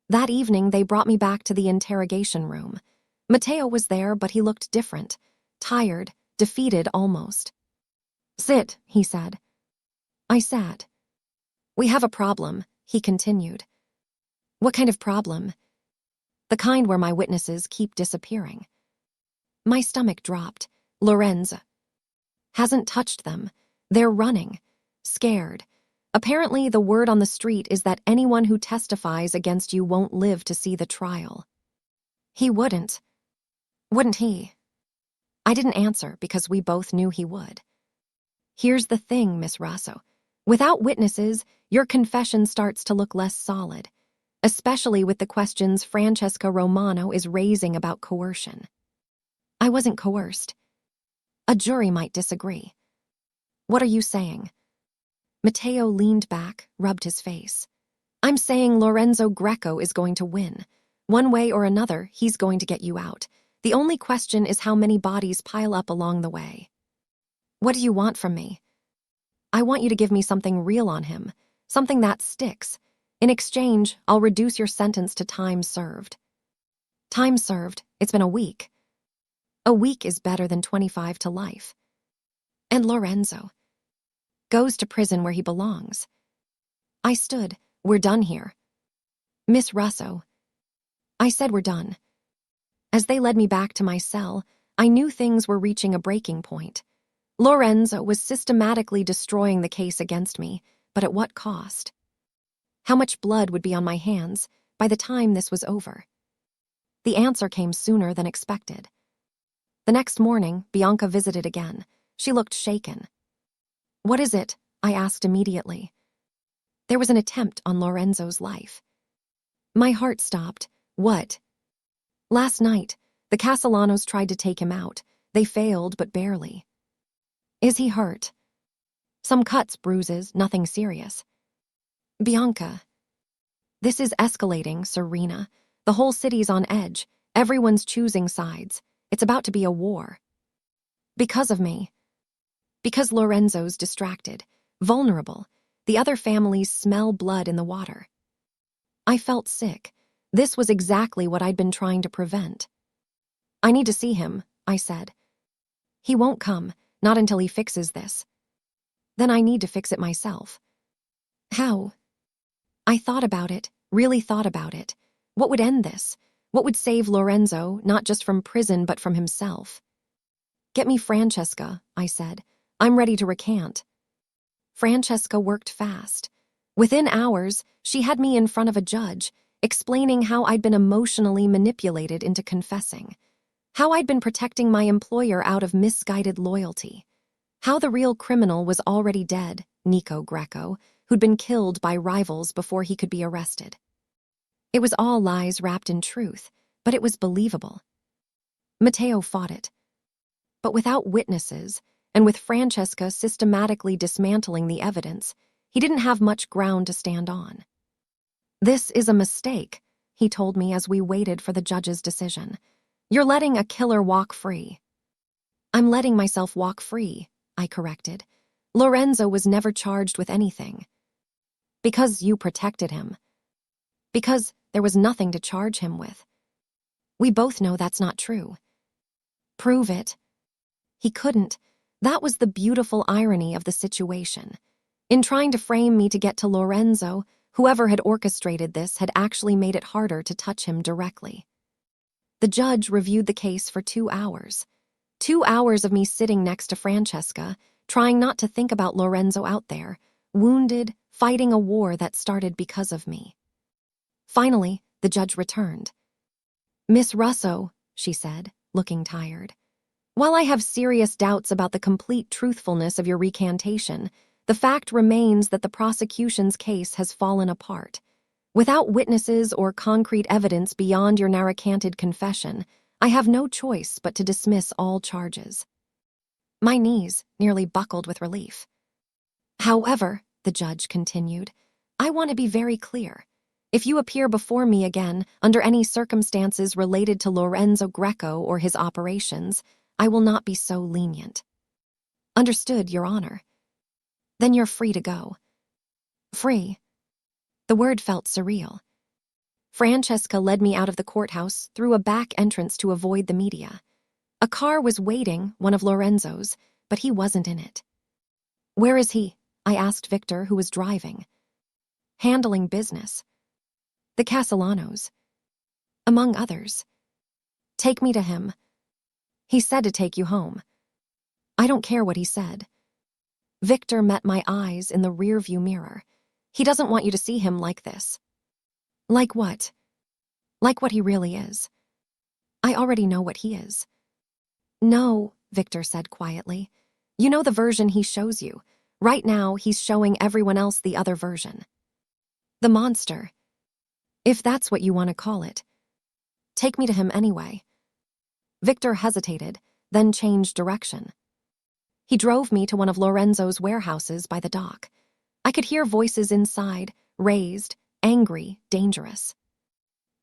That evening, they brought me back to the interrogation room. Matteo was there, but he looked different. Tired, defeated almost. Sit, he said. I sat. We have a problem, he continued. What kind of problem? The kind where my witnesses keep disappearing. My stomach dropped. Lorenzo hasn't touched them. They're running, scared. Apparently, the word on the street is that anyone who testifies against you won't live to see the trial. He wouldn't. Wouldn't he? I didn't answer because we both knew he would. Here's the thing, Miss Rosso. Without witnesses, your confession starts to look less solid, especially with the questions Francesca Romano is raising about coercion. I wasn't coerced. A jury might disagree. What are you saying? Matteo leaned back, rubbed his face. I'm saying Lorenzo Greco is going to win. One way or another, he's going to get you out. The only question is how many bodies pile up along the way. What do you want from me? I want you to give me something real on him, something that sticks. In exchange, I'll reduce your sentence to time served. Time served? It's been a week. A week is better than 25 to life. And Lorenzo goes to prison where he belongs. I stood. We're done here. Miss Russo. I said we're done. As they led me back to my cell, I knew things were reaching a breaking point. Lorenzo was systematically destroying the case against me, but at what cost? How much blood would be on my hands by the time this was over? The answer came sooner than expected. The next morning, Bianca visited again. She looked shaken. What is it? I asked immediately. There was an attempt on Lorenzo's life. My heart stopped. What? Last night, the Castellanos tried to take him out. They failed, but barely. Is he hurt? Some cuts, bruises, nothing serious. Bianca. This is escalating, Serena. The whole city's on edge. Everyone's choosing sides. It's about to be a war. Because of me. Because Lorenzo's distracted, vulnerable. The other families smell blood in the water. I felt sick. This was exactly what I'd been trying to prevent. I need to see him, I said. He won't come, not until he fixes this. Then I need to fix it myself. How? I thought about it, really thought about it. What would end this? What would save Lorenzo, not just from prison but from himself? Get me Francesca, I said. I'm ready to recant. Francesca worked fast. Within hours, she had me in front of a judge, explaining how I'd been emotionally manipulated into confessing, how I'd been protecting my employer out of misguided loyalty, how the real criminal was already dead, Nico Greco, who'd been killed by rivals before he could be arrested. It was all lies wrapped in truth, but it was believable. Matteo fought it. But without witnesses, and with Francesca systematically dismantling the evidence, he didn't have much ground to stand on. This is a mistake, he told me as we waited for the judge's decision. You're letting a killer walk free. I'm letting myself walk free, I corrected. Lorenzo was never charged with anything. Because you protected him. Because there was nothing to charge him with. We both know that's not true. Prove it. He couldn't. That was the beautiful irony of the situation. In trying to frame me to get to Lorenzo, whoever had orchestrated this had actually made it harder to touch him directly. The judge reviewed the case for 2 hours. 2 hours of me sitting next to Francesca, trying not to think about Lorenzo out there, wounded, fighting a war that started because of me. Finally, the judge returned. Miss Russo, she said, looking tired. While I have serious doubts about the complete truthfulness of your recantation, the fact remains that the prosecution's case has fallen apart. Without witnesses or concrete evidence beyond your now recanted confession, I have no choice but to dismiss all charges. My knees nearly buckled with relief. However, the judge continued, I want to be very clear. If you appear before me again under any circumstances related to Lorenzo Greco or his operations, I will not be so lenient. Understood, Your Honor. Then you're free to go. Free. The word felt surreal. Francesca led me out of the courthouse through a back entrance to avoid the media. A car was waiting, one of Lorenzo's, but he wasn't in it. Where is he? I asked Victor, who was driving. Handling business. The Castellanos. Among others. Take me to him. He said to take you home. I don't care what he said. Victor met my eyes in the rearview mirror. He doesn't want you to see him like this. Like what? Like what he really is. I already know what he is. No, Victor said quietly. You know the version he shows you. Right now, he's showing everyone else the other version. The monster. If that's what you want to call it. Take me to him anyway. Victor hesitated, then changed direction. He drove me to one of Lorenzo's warehouses by the dock. I could hear voices inside, raised, angry, dangerous.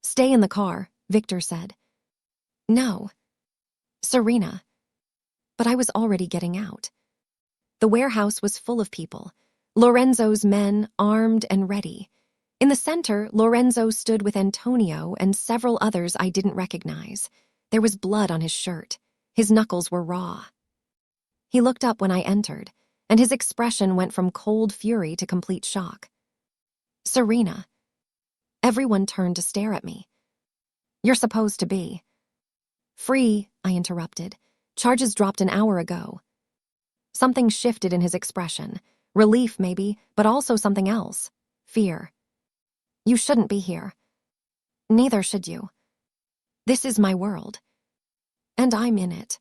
Stay in the car, Victor said. No. Serena. But I was already getting out. The warehouse was full of people. Lorenzo's men, armed and ready. In the center, Lorenzo stood with Antonio and several others I didn't recognize. There was blood on his shirt. His knuckles were raw. He looked up when I entered, and his expression went from cold fury to complete shock. Serena. Everyone turned to stare at me. You're supposed to be. Free, I interrupted. Charges dropped an hour ago. Something shifted in his expression. Relief, maybe, but also something else. Fear. You shouldn't be here. Neither should you. This is my world. And I'm in it.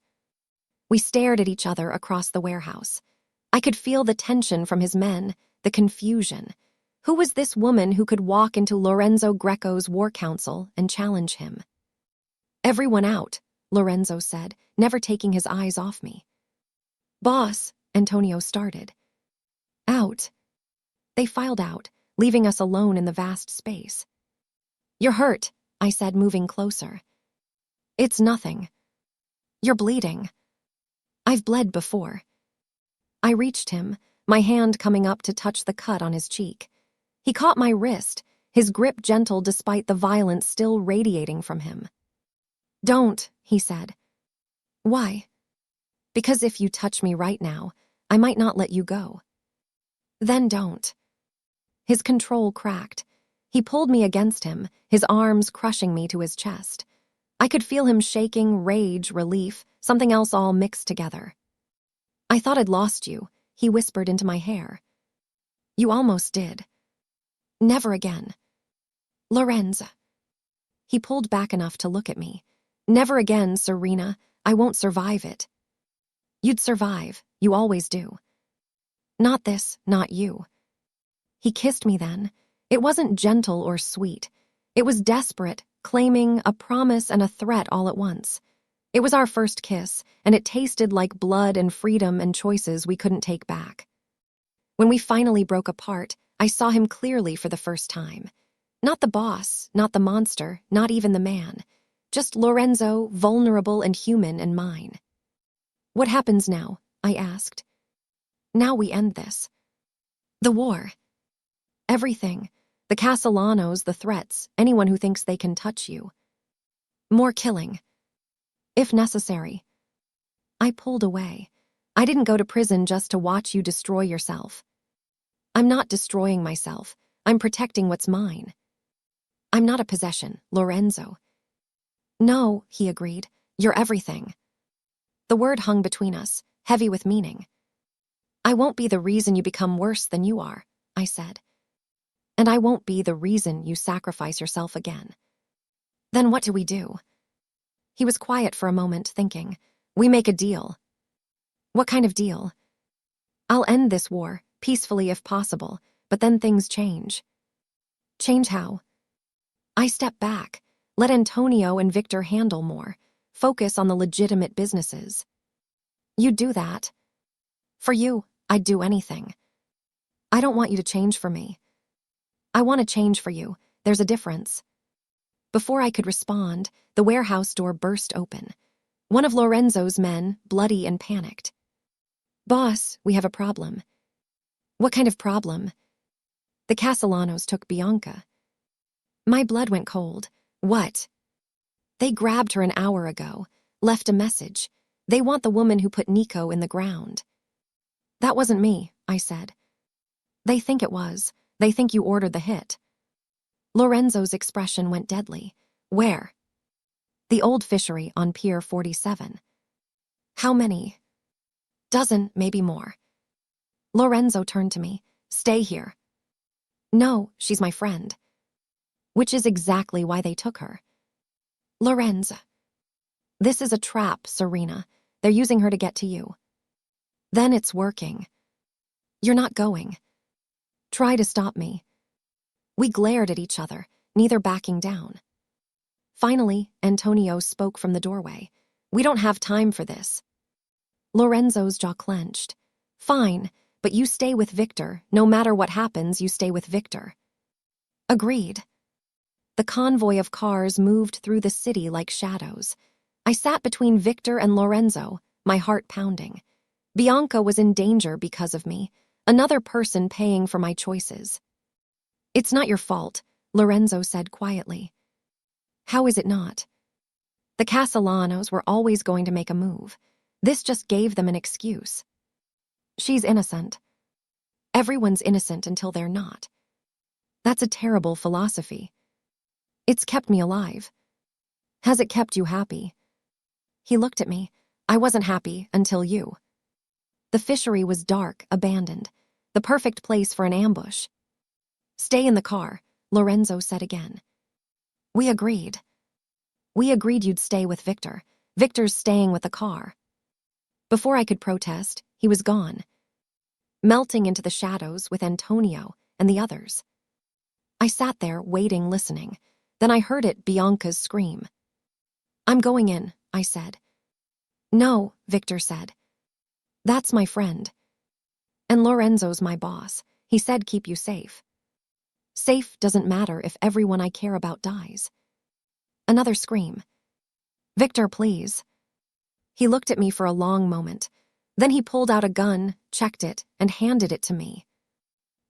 We stared at each other across the warehouse. I could feel the tension from his men, the confusion. Who was this woman who could walk into Lorenzo Greco's war council and challenge him? Everyone out, Lorenzo said, never taking his eyes off me. Boss, Antonio started. Out. They filed out, leaving us alone in the vast space. You're hurt, I said, moving closer. It's nothing. You're bleeding. I've bled before. I reached him, my hand coming up to touch the cut on his cheek. He caught my wrist, his grip gentle despite the violence still radiating from him. Don't, he said. Why? Because if you touch me right now, I might not let you go. Then don't. His control cracked. He pulled me against him, his arms crushing me to his chest. I could feel him shaking, rage, relief, something else all mixed together. I thought I'd lost you, he whispered into my hair. You almost did. Never again. Lorenzo. He pulled back enough to look at me. Never again, Serena. I won't survive it. You'd survive. You always do. Not this, not you. He kissed me then. It wasn't gentle or sweet. It was desperate, claiming a promise and a threat all at once. It was our first kiss, and it tasted like blood and freedom and choices we couldn't take back. When we finally broke apart, I saw him clearly for the first time. Not the boss, not the monster, not even the man. Just Lorenzo, vulnerable and human, and mine. What happens now? I asked. Now we end this. The war. Everything. The Castellanos, the threats, anyone who thinks they can touch you. More killing. If necessary. I pulled away. I didn't go to prison just to watch you destroy yourself. I'm not destroying myself. I'm protecting what's mine. I'm not a possession, Lorenzo. No, he agreed. You're everything. The word hung between us, heavy with meaning. I won't be the reason you become worse than you are, I said. And I won't be the reason you sacrifice yourself again. Then what do we do? He was quiet for a moment, thinking. We make a deal. What kind of deal? I'll end this war, peacefully if possible, but then things change. Change how? I step back, let Antonio and Victor handle more, focus on the legitimate businesses. You'd do that. For you, I'd do anything. I don't want you to change for me. I want to change for you. There's a difference. Before I could respond, the warehouse door burst open. One of Lorenzo's men, bloody and panicked. Boss, we have a problem. What kind of problem? The Castellanos took Bianca. My blood went cold. What? They grabbed her an hour ago, left a message. They want the woman who put Nico in the ground. That wasn't me, I said. They think it was. They think you ordered the hit. Lorenzo's expression went deadly. Where? The old fishery on Pier 47. How many? Dozen, maybe more. Lorenzo turned to me. Stay here. No, she's my friend. Which is exactly why they took her. Lorenzo. This is a trap, Serena. They're using her to get to you. Then it's working. You're not going. Try to stop me. We glared at each other, neither backing down. Finally, Antonio spoke from the doorway. We don't have time for this. Lorenzo's jaw clenched. Fine, but you stay with Victor. No matter what happens, you stay with Victor. Agreed. The convoy of cars moved through the city like shadows. I sat between Victor and Lorenzo, my heart pounding. Bianca was in danger because of me, another person paying for my choices. It's not your fault, Lorenzo said quietly. How is it not? The Castellanos were always going to make a move. This just gave them an excuse. She's innocent. Everyone's innocent until they're not. That's a terrible philosophy. It's kept me alive. Has it kept you happy? He looked at me. I wasn't happy until you. The fishery was dark, abandoned, the perfect place for an ambush. Stay in the car, Lorenzo said again. We agreed. We agreed you'd stay with Victor. Victor's staying with the car. Before I could protest, he was gone, melting into the shadows with Antonio and the others. I sat there, waiting, listening. Then I heard it, Bianca's scream. I'm going in, I said. No, Victor said. That's my friend. And Lorenzo's my boss. He said keep you safe. Safe doesn't matter if everyone I care about dies. Another scream. Victor, please. He looked at me for a long moment. Then he pulled out a gun, checked it, and handed it to me.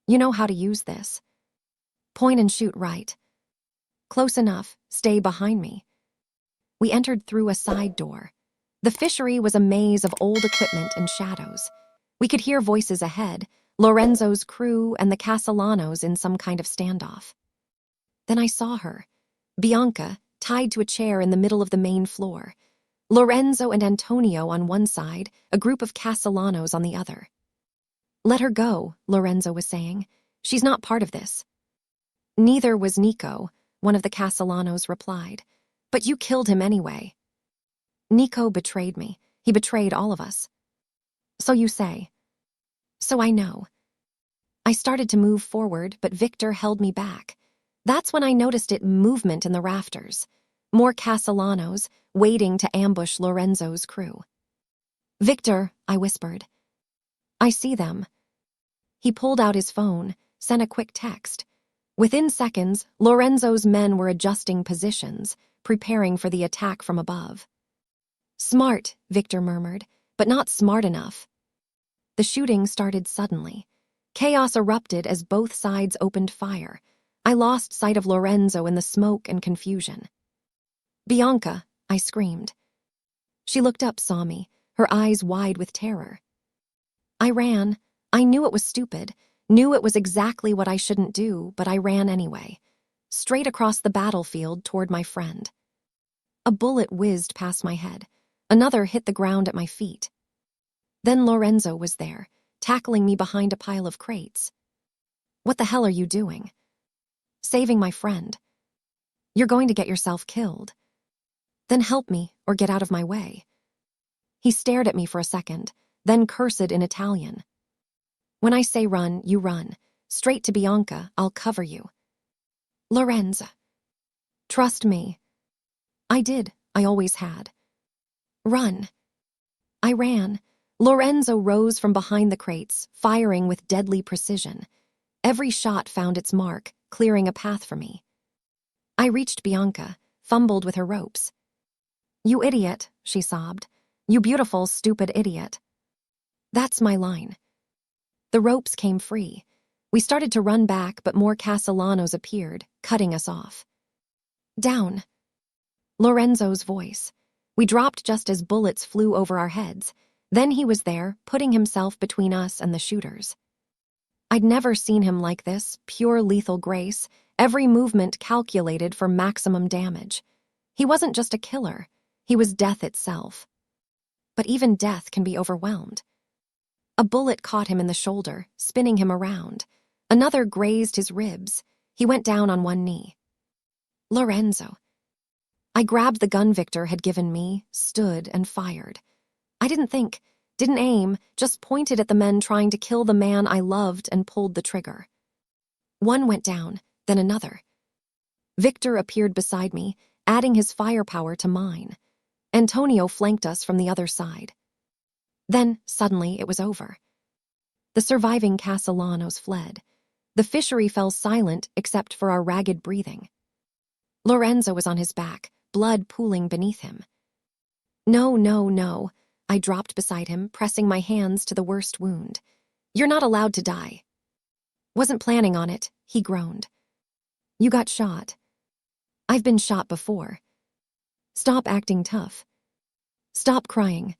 You know how to use this. Point and shoot right. Close enough, stay behind me. We entered through a side door. The fishery was a maze of old equipment and shadows. We could hear voices ahead, Lorenzo's crew and the Castellanos in some kind of standoff. Then I saw her, Bianca, tied to a chair in the middle of the main floor. Lorenzo and Antonio on one side, a group of Castellanos on the other. Let her go, Lorenzo was saying. She's not part of this. Neither was Nico, one of the Castellanos replied. But you killed him anyway. Nico betrayed me. He betrayed all of us. So you say. So I know. I started to move forward, but Victor held me back. That's when I noticed movement in the rafters. More Castellanos, waiting to ambush Lorenzo's crew. Victor, I whispered. I see them. He pulled out his phone, sent a quick text. Within seconds, Lorenzo's men were adjusting positions, preparing for the attack from above. Smart, Victor murmured, but not smart enough. The shooting started suddenly. Chaos erupted as both sides opened fire. I lost sight of Lorenzo in the smoke and confusion. "Bianca," I screamed. She looked up, saw me, her eyes wide with terror. I ran. I knew it was stupid, knew it was exactly what I shouldn't do, but I ran anyway, straight across the battlefield toward my friend. A bullet whizzed past my head. Another hit the ground at my feet. Then Lorenzo was there, tackling me behind a pile of crates. "What the hell are you doing?" "Saving my friend." "You're going to get yourself killed." "Then help me or get out of my way." He stared at me for a second, then cursed in Italian. "When I say run, you run. Straight to Bianca, I'll cover you." "Lorenzo." "Trust me." I did, I always had. "Run." I ran. Lorenzo rose from behind the crates, firing with deadly precision. Every shot found its mark, clearing a path for me. I reached Bianca, fumbled with her ropes. "You idiot," she sobbed. "You beautiful, stupid idiot." That's my line. The ropes came free. We started to run back, but more Castellanos appeared, cutting us off. "Down." Lorenzo's voice. We dropped just as bullets flew over our heads. Then he was there, putting himself between us and the shooters. I'd never seen him like this, pure lethal grace, every movement calculated for maximum damage. He wasn't just a killer, he was death itself. But even death can be overwhelmed. A bullet caught him in the shoulder, spinning him around. Another grazed his ribs. He went down on one knee. "Lorenzo." I grabbed the gun Victor had given me, stood, and fired. I didn't think, didn't aim, just pointed at the men trying to kill the man I loved and pulled the trigger. One went down, then another. Victor appeared beside me, adding his firepower to mine. Antonio flanked us from the other side. Then, suddenly, it was over. The surviving Castellanos fled. The fishery fell silent except for our ragged breathing. Lorenzo was on his back, blood pooling beneath him. "No, no, no." I dropped beside him, pressing my hands to the worst wound. "You're not allowed to die." "Wasn't planning on it," he groaned. "You got shot." "I've been shot before." "Stop acting tough." "Stop crying."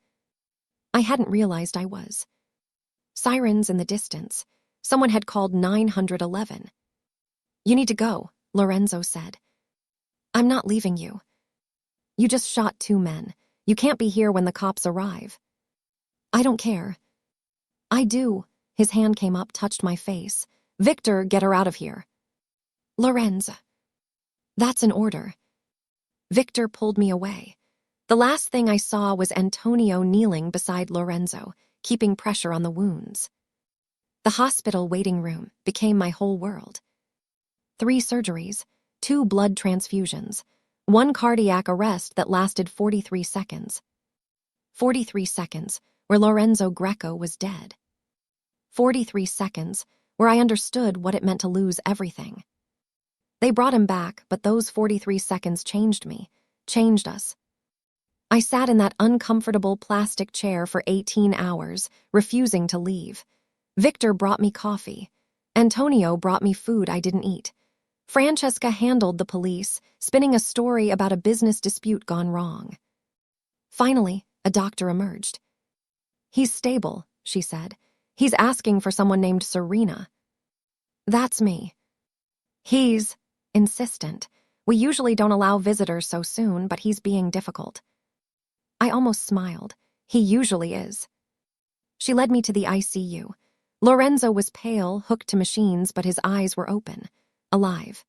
I hadn't realized I was. Sirens in the distance. Someone had called 911. "You need to go," Lorenzo said. "I'm not leaving you." "You just shot 2 men. You can't be here when the cops arrive." "I don't care." "I do." His hand came up, touched my face. "Victor, get her out of here." "Lorenzo." "That's an order." Victor pulled me away. The last thing I saw was Antonio kneeling beside Lorenzo, keeping pressure on the wounds. The hospital waiting room became my whole world. 3 surgeries, 2 blood transfusions, 1 cardiac arrest that lasted 43 seconds. 43 seconds, where Lorenzo Greco was dead. 43 seconds, where I understood what it meant to lose everything. They brought him back, but those 43 seconds changed me, changed us. I sat in that uncomfortable plastic chair for 18 hours, refusing to leave. Victor brought me coffee. Antonio brought me food I didn't eat. Francesca handled the police, spinning a story about a business dispute gone wrong. Finally, a doctor emerged. "He's stable," she said. "He's asking for someone named Serena." "That's me." "He's insistent. We usually don't allow visitors so soon, but he's being difficult." I almost smiled. He usually is. She led me to the ICU. Lorenzo was pale, hooked to machines, but his eyes were open, alive.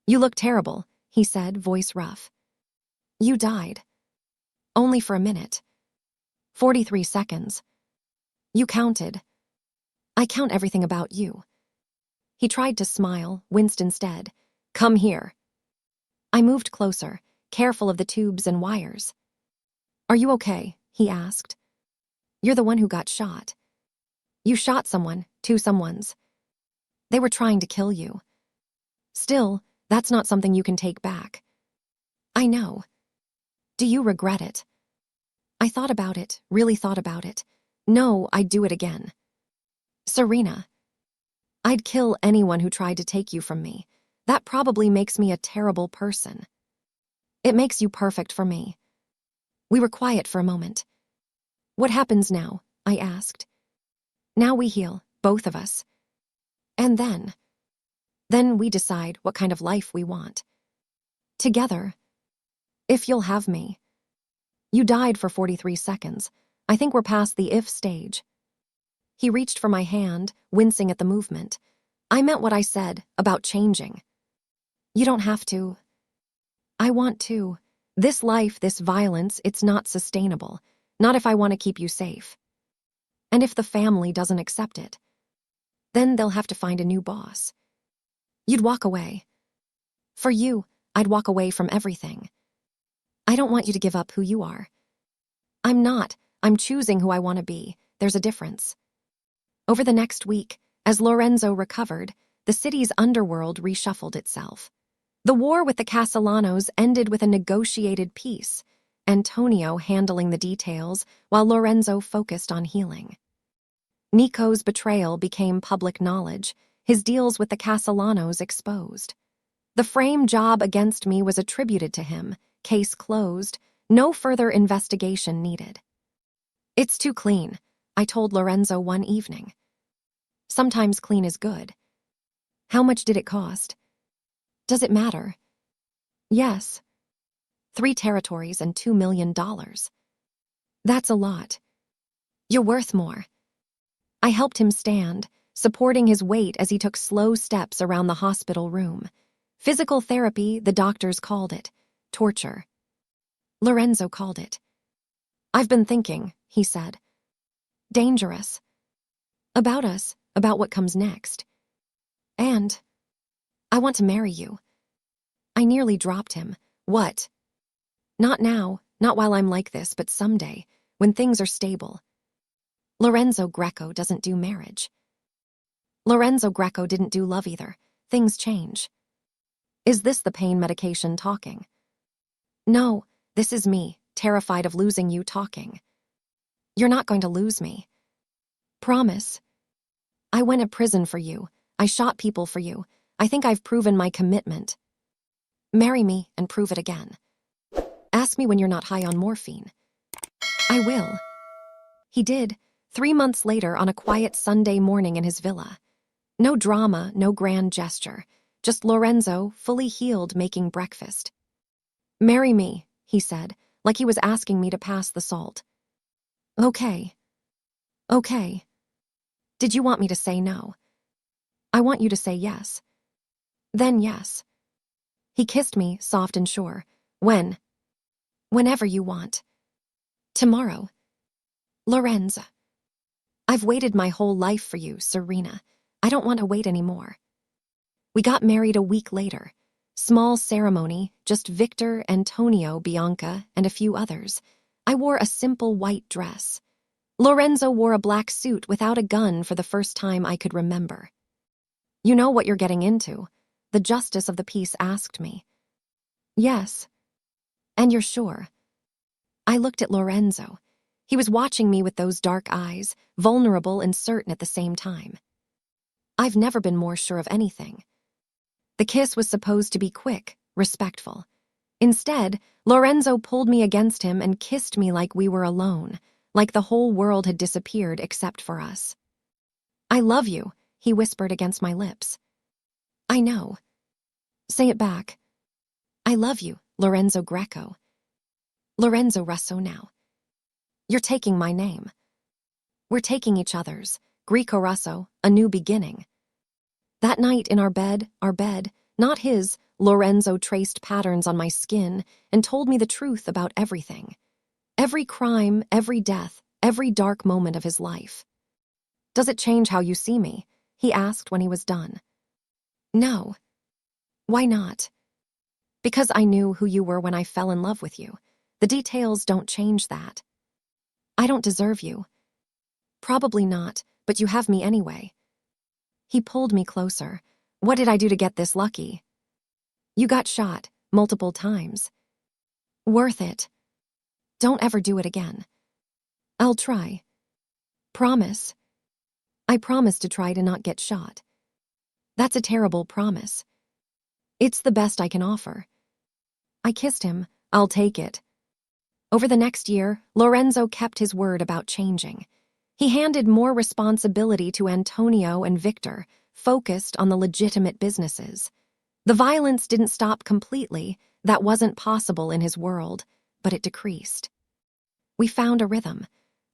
"You look terrible," he said, voice rough. "You died." "Only for a minute." 43 seconds. "You counted." "I count everything about you." He tried to smile, winced instead. "Come here." I moved closer, careful of the tubes and wires. "Are you okay?" he asked. "You're the one who got shot." "You shot someone, 2 someones. They were trying to kill you." "Still, that's not something you can take back." "I know." "Do you regret it?" I thought about it, really thought about it. No, I'd do it again. Serena, I'd kill anyone who tried to take you from me. That probably makes me a terrible person. It makes you perfect for me. We were quiet for a moment. What happens now? I asked. Now we heal, both of us. And then we decide what kind of life we want. Together. If you'll have me. You died for 43 seconds. I think we're past the if stage. He reached for my hand, wincing at the movement. I meant what I said about changing. You don't have to. I want to. This life, this violence, it's not sustainable. Not if I want to keep you safe. And if the family doesn't accept it, then they'll have to find a new boss. You'd walk away. For you, I'd walk away from everything. I don't want you to give up who you are. I'm not. I'm choosing who I want to be. There's a difference. Over the next week, as Lorenzo recovered, the city's underworld reshuffled itself. The war with the Castellanos ended with a negotiated peace, Antonio handling the details while Lorenzo focused on healing. Nico's betrayal became public knowledge, his deals with the Castellanos exposed. The frame job against me was attributed to him, case closed, no further investigation needed. It's too clean, I told Lorenzo one evening. Sometimes clean is good. How much did it cost? Does it matter? Yes. 3 territories and $2 million. That's a lot. You're worth more. I helped him stand, supporting his weight as he took slow steps around the hospital room. Physical therapy, the doctors called it. Torture. Lorenzo called it. I've been thinking, he said. Dangerous. About us, about what comes next. And I want to marry you. I nearly dropped him. What? Not now, not while I'm like this, but someday, when things are stable. Lorenzo Greco doesn't do marriage. Lorenzo Greco didn't do love either. Things change. Is this the pain medication talking? No, this is me, terrified of losing you talking. You're not going to lose me. Promise. I went to prison for you. I shot people for you. I think I've proven my commitment. Marry me and prove it again. Ask me when you're not high on morphine. I will. He did, 3 months later on a quiet Sunday morning in his villa. No drama, no grand gesture, just Lorenzo, fully healed, making breakfast. Marry me, he said, like he was asking me to pass the salt. Okay. Okay. Did you want me to say no? I want you to say yes. Then yes. He kissed me, soft and sure. When? Whenever you want. Tomorrow. Lorenzo. I've waited my whole life for you, Serena. I don't want to wait anymore. We got married a week later. Small ceremony, just Victor, Antonio, Bianca, and a few others. I wore a simple white dress. Lorenzo wore a black suit without a gun for the first time I could remember. You know what you're getting into, the justice of the peace asked me. Yes. And you're sure? I looked at Lorenzo. He was watching me with those dark eyes, vulnerable and certain at the same time. I've never been more sure of anything. The kiss was supposed to be quick, respectful. Instead, Lorenzo pulled me against him and kissed me like we were alone, like the whole world had disappeared except for us. I love you, he whispered against my lips. I know. Say it back. I love you, Lorenzo Greco. Lorenzo Russo now. You're taking my name. We're taking each other's, Greco Russo, a new beginning. That night in our bed, not his, Lorenzo traced patterns on my skin and told me the truth about everything. Every crime, every death, every dark moment of his life. Does it change how you see me? He asked when he was done. No. Why not? Because I knew who you were when I fell in love with you. The details don't change that. I don't deserve you. Probably not, but you have me anyway. He pulled me closer. What did I do to get this lucky? You got shot, multiple times. Worth it. Don't ever do it again. I'll try. Promise. I promise to try to not get shot. That's a terrible promise. It's the best I can offer. I kissed him. I'll take it. Over the next year, Lorenzo kept his word about changing. He handed more responsibility to Antonio and Victor, focused on the legitimate businesses. The violence didn't stop completely. That wasn't possible in his world, but it decreased. We found a rhythm.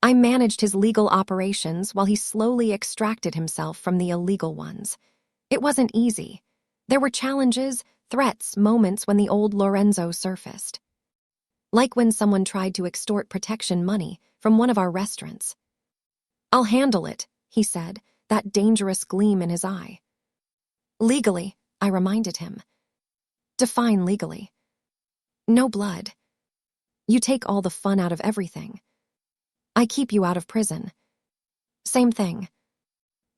I managed his legal operations while he slowly extracted himself from the illegal ones. It wasn't easy. There were challenges, threats, moments when the old Lorenzo surfaced. Like when someone tried to extort protection money from one of our restaurants. I'll handle it, he said, that dangerous gleam in his eye. Legally, I reminded him. Define legally. No blood. You take all the fun out of everything. I keep you out of prison. Same thing.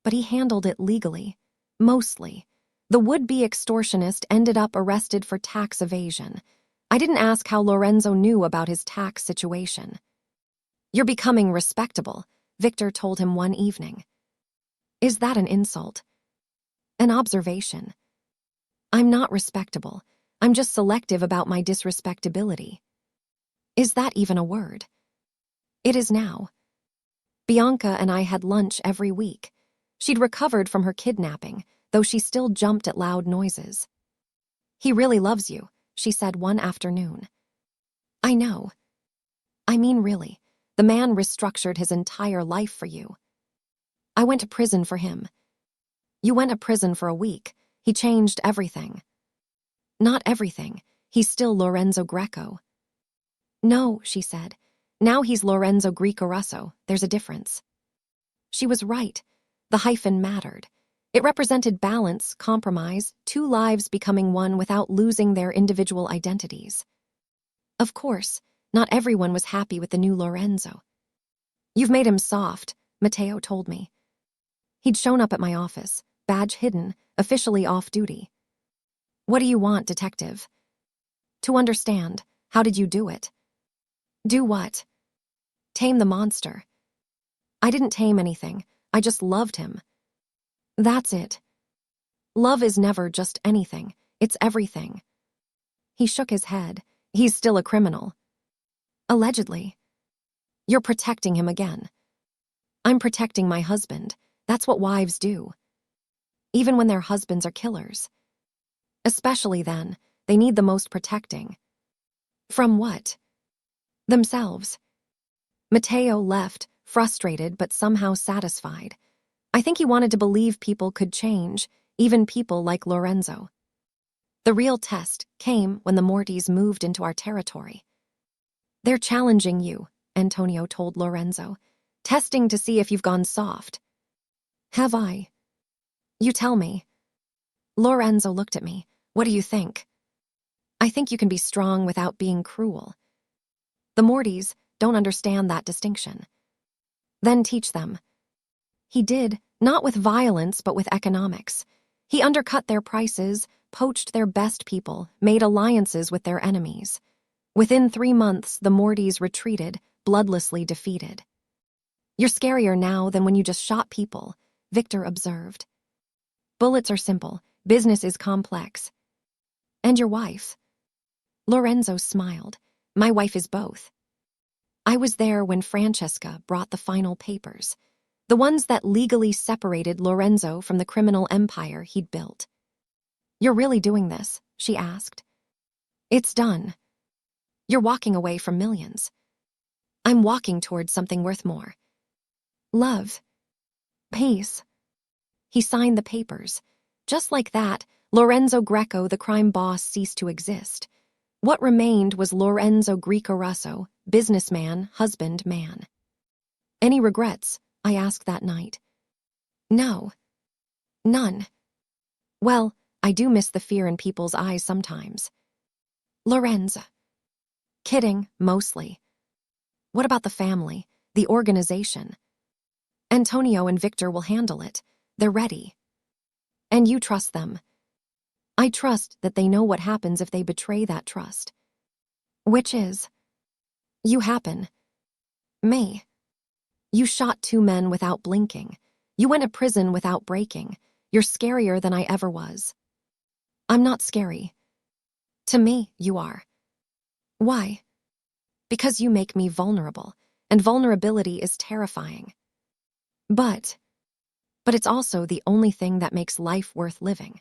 But he handled it legally. Mostly. The would-be extortionist ended up arrested for tax evasion. I didn't ask how Lorenzo knew about his tax situation. You're becoming respectable, Victor told him one evening. Is that an insult? An observation. I'm not respectable. I'm just selective about my disrespectability. Is that even a word? It is now. Bianca and I had lunch every week. She'd recovered from her kidnapping, though she still jumped at loud noises. He really loves you, she said one afternoon. I know. I mean, really, the man restructured his entire life for you. I went to prison for him. You went to prison for a week. He changed everything. Not everything. He's still Lorenzo Greco. No, she said. Now he's Lorenzo Greco-Russo. There's a difference. She was right. The hyphen mattered. It represented balance, compromise, two lives becoming one without losing their individual identities. Of course, not everyone was happy with the new Lorenzo. You've made him soft, Matteo told me. He'd shown up at my office, badge hidden, officially off duty. What do you want, detective? To understand, how did you do it? Do what? Tame the monster. I didn't tame anything, I just loved him. That's it. Love is never just anything, it's everything. He shook his head. He's still a criminal. Allegedly. You're protecting him again. I'm protecting my husband. That's what wives do. Even when their husbands are killers. Especially then, they need the most protecting. From what? Themselves. Matteo left, frustrated but somehow satisfied. I think he wanted to believe people could change, even people like Lorenzo. The real test came when the Mortys moved into our territory. They're challenging you, Antonio told Lorenzo, testing to see if you've gone soft. Have I? You tell me. Lorenzo looked at me. What do you think? I think you can be strong without being cruel. The Mortys don't understand that distinction. Then teach them. He did, not with violence but with economics. He undercut their prices, poached their best people, made alliances with their enemies. Within 3 months, the Mortys retreated, bloodlessly defeated. You're scarier now than when you just shot people, Victor observed. Bullets are simple, business is complex. And your wife? Lorenzo smiled. My wife is both. I was there when Francesca brought the final papers, the ones that legally separated Lorenzo from the criminal empire he'd built. You're really doing this? She asked. It's done. You're walking away from millions. I'm walking towards something worth more. Love. Peace. He signed the papers. Just like that, Lorenzo Greco, the crime boss, ceased to exist. What remained was Lorenzo Greco-Russo, businessman, husband, man. Any regrets? I asked that night. No. None. Well, I do miss the fear in people's eyes sometimes. Lorenzo. Kidding, mostly. What about the family, the organization? Antonio and Victor will handle it. They're ready. And you trust them. I trust that they know what happens if they betray that trust. Which is? You happen. Me. You shot 2 men without blinking. You went to prison without breaking. You're scarier than I ever was. I'm not scary. To me, you are. Why? Because you make me vulnerable, and vulnerability is terrifying. But it's also the only thing that makes life worth living.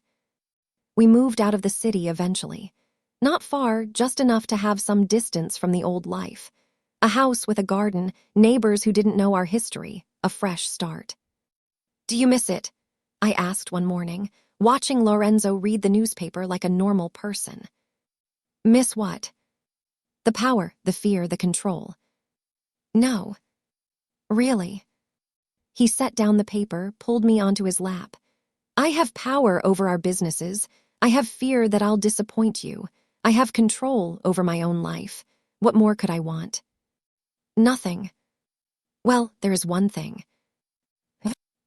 We moved out of the city eventually. Not far, just enough to have some distance from the old life. A house with a garden, neighbors who didn't know our history, a fresh start. Do you miss it? I asked one morning, watching Lorenzo read the newspaper like a normal person. Miss what? The power, the fear, the control. No. Really? He set down the paper, pulled me onto his lap. I have power over our businesses. I have fear that I'll disappoint you. I have control over my own life. What more could I want? Nothing. Well, there is one thing.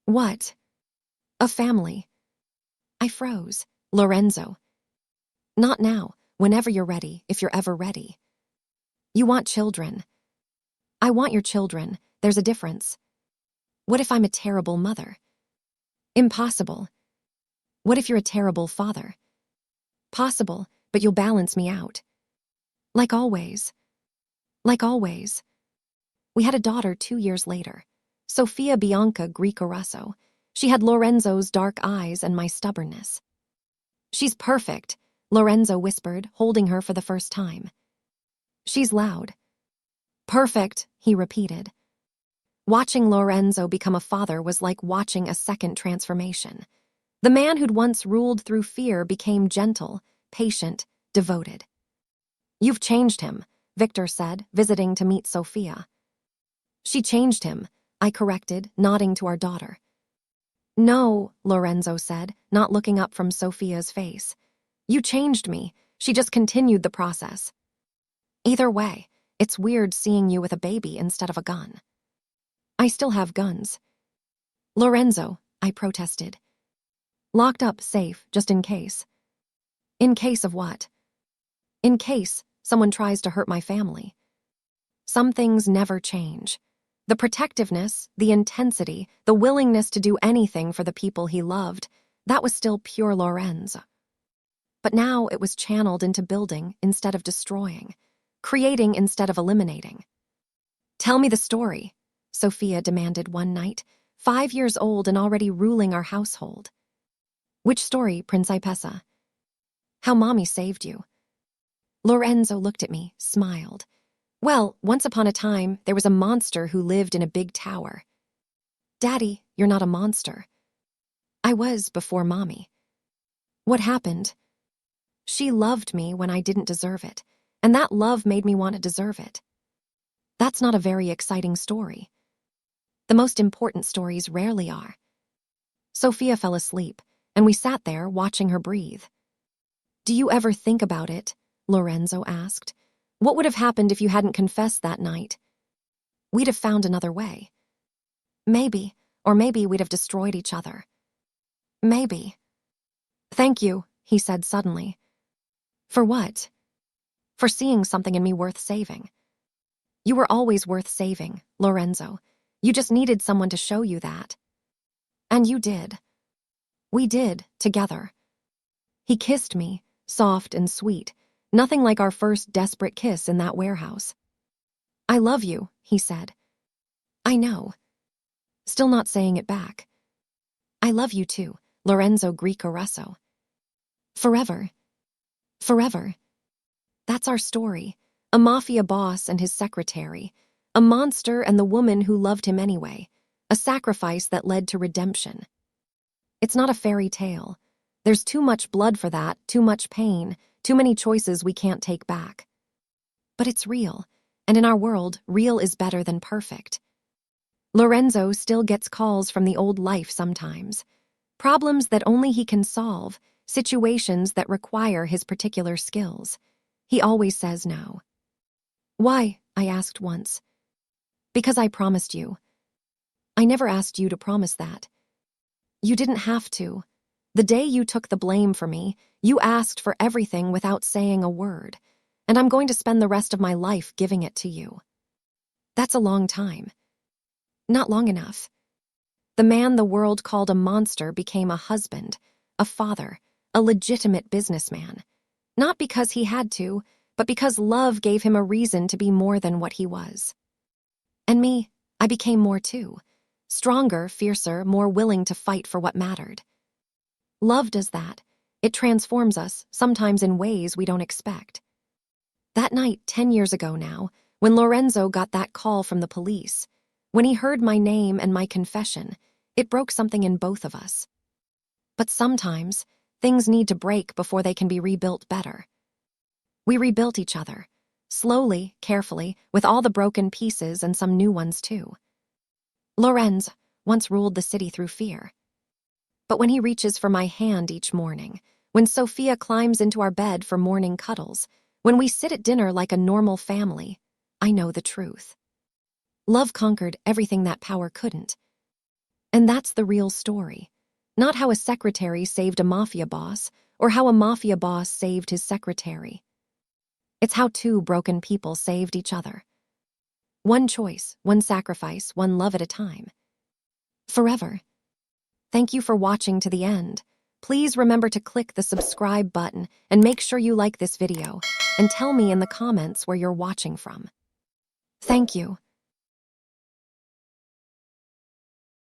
What? A family. I froze. Lorenzo. Not now. Whenever you're ready, if you're ever ready. You want children. I want your children. There's a difference. What if I'm a terrible mother? Impossible. What if you're a terrible father? Possible, but you'll balance me out. Like always. Like always. We had a daughter 2 years later. Sofia Bianca Greco-Russo. She had Lorenzo's dark eyes and my stubbornness. She's perfect, Lorenzo whispered, holding her for the first time. She's loud. Perfect, he repeated. Watching Lorenzo become a father was like watching a second transformation. The man who'd once ruled through fear became gentle, patient, devoted. You've changed him, Victor said, visiting to meet Sofia. She changed him, I corrected, nodding to our daughter. No, Lorenzo said, not looking up from Sofia's face. You changed me. She just continued the process. Either way, it's weird seeing you with a baby instead of a gun. I still have guns. Lorenzo, I protested. Locked up safe, just in case. In case of what? In case someone tries to hurt my family. Some things never change. The protectiveness, the intensity, the willingness to do anything for the people he loved, that was still pure Lorenzo. But now it was channeled into building instead of destroying, creating instead of eliminating. Tell me the story, Sofia demanded one night, 5 years old and already ruling our household. Which story, Principessa? How Mommy saved you. Lorenzo looked at me, smiled. Well, once upon a time, there was a monster who lived in a big tower. Daddy, you're not a monster. I was before Mommy. What happened? She loved me when I didn't deserve it, and that love made me want to deserve it. That's not a very exciting story. The most important stories rarely are. Sofia fell asleep, and we sat there watching her breathe. Do you ever think about it? Lorenzo asked. What would have happened if you hadn't confessed that night? We'd have found another way. Maybe, or maybe we'd have destroyed each other. Maybe. Thank you, he said suddenly. For what? For seeing something in me worth saving. You were always worth saving, Lorenzo. You just needed someone to show you that. And you did. We did, together. He kissed me, soft and sweet, nothing like our first desperate kiss in that warehouse. I love you, he said. I know. Still not saying it back. I love you too, Lorenzo Greco-Russo. Forever. Forever. That's our story. A mafia boss and his secretary. A monster and the woman who loved him anyway. A sacrifice that led to redemption. It's not a fairy tale. There's too much blood for that, too much pain, too many choices we can't take back. But it's real, and in our world, real is better than perfect. Lorenzo still gets calls from the old life sometimes. Problems that only he can solve, situations that require his particular skills. He always says no. Why? I asked once. Because I promised you. I never asked you to promise that. You didn't have to. The day you took the blame for me, you asked for everything without saying a word. and I'm going to spend the rest of my life giving it to you. That's a long time. Not long enough. The man the world called a monster became a husband, a father, a legitimate businessman. Not because he had to, but because love gave him a reason to be more than what he was. And me, I became more too. Stronger, fiercer, more willing to fight for what mattered. Love does that. It transforms us, sometimes in ways we don't expect. That night, 10 years ago now, when Lorenzo got that call from the police, when he heard my name and my confession, it broke something in both of us. But sometimes, things need to break before they can be rebuilt better. We rebuilt each other, slowly, carefully, with all the broken pieces and some new ones too. Lorenz once ruled the city through fear. But when he reaches for my hand each morning, when Sophia climbs into our bed for morning cuddles, when we sit at dinner like a normal family, I know the truth. Love conquered everything that power couldn't. And that's the real story. Not how a secretary saved a mafia boss, or how a mafia boss saved his secretary. It's how two broken people saved each other. One choice, one sacrifice, one love at a time. Forever. Thank you for watching to the end. Please remember to click the subscribe button and make sure you like this video, and tell me in the comments where you're watching from. Thank you.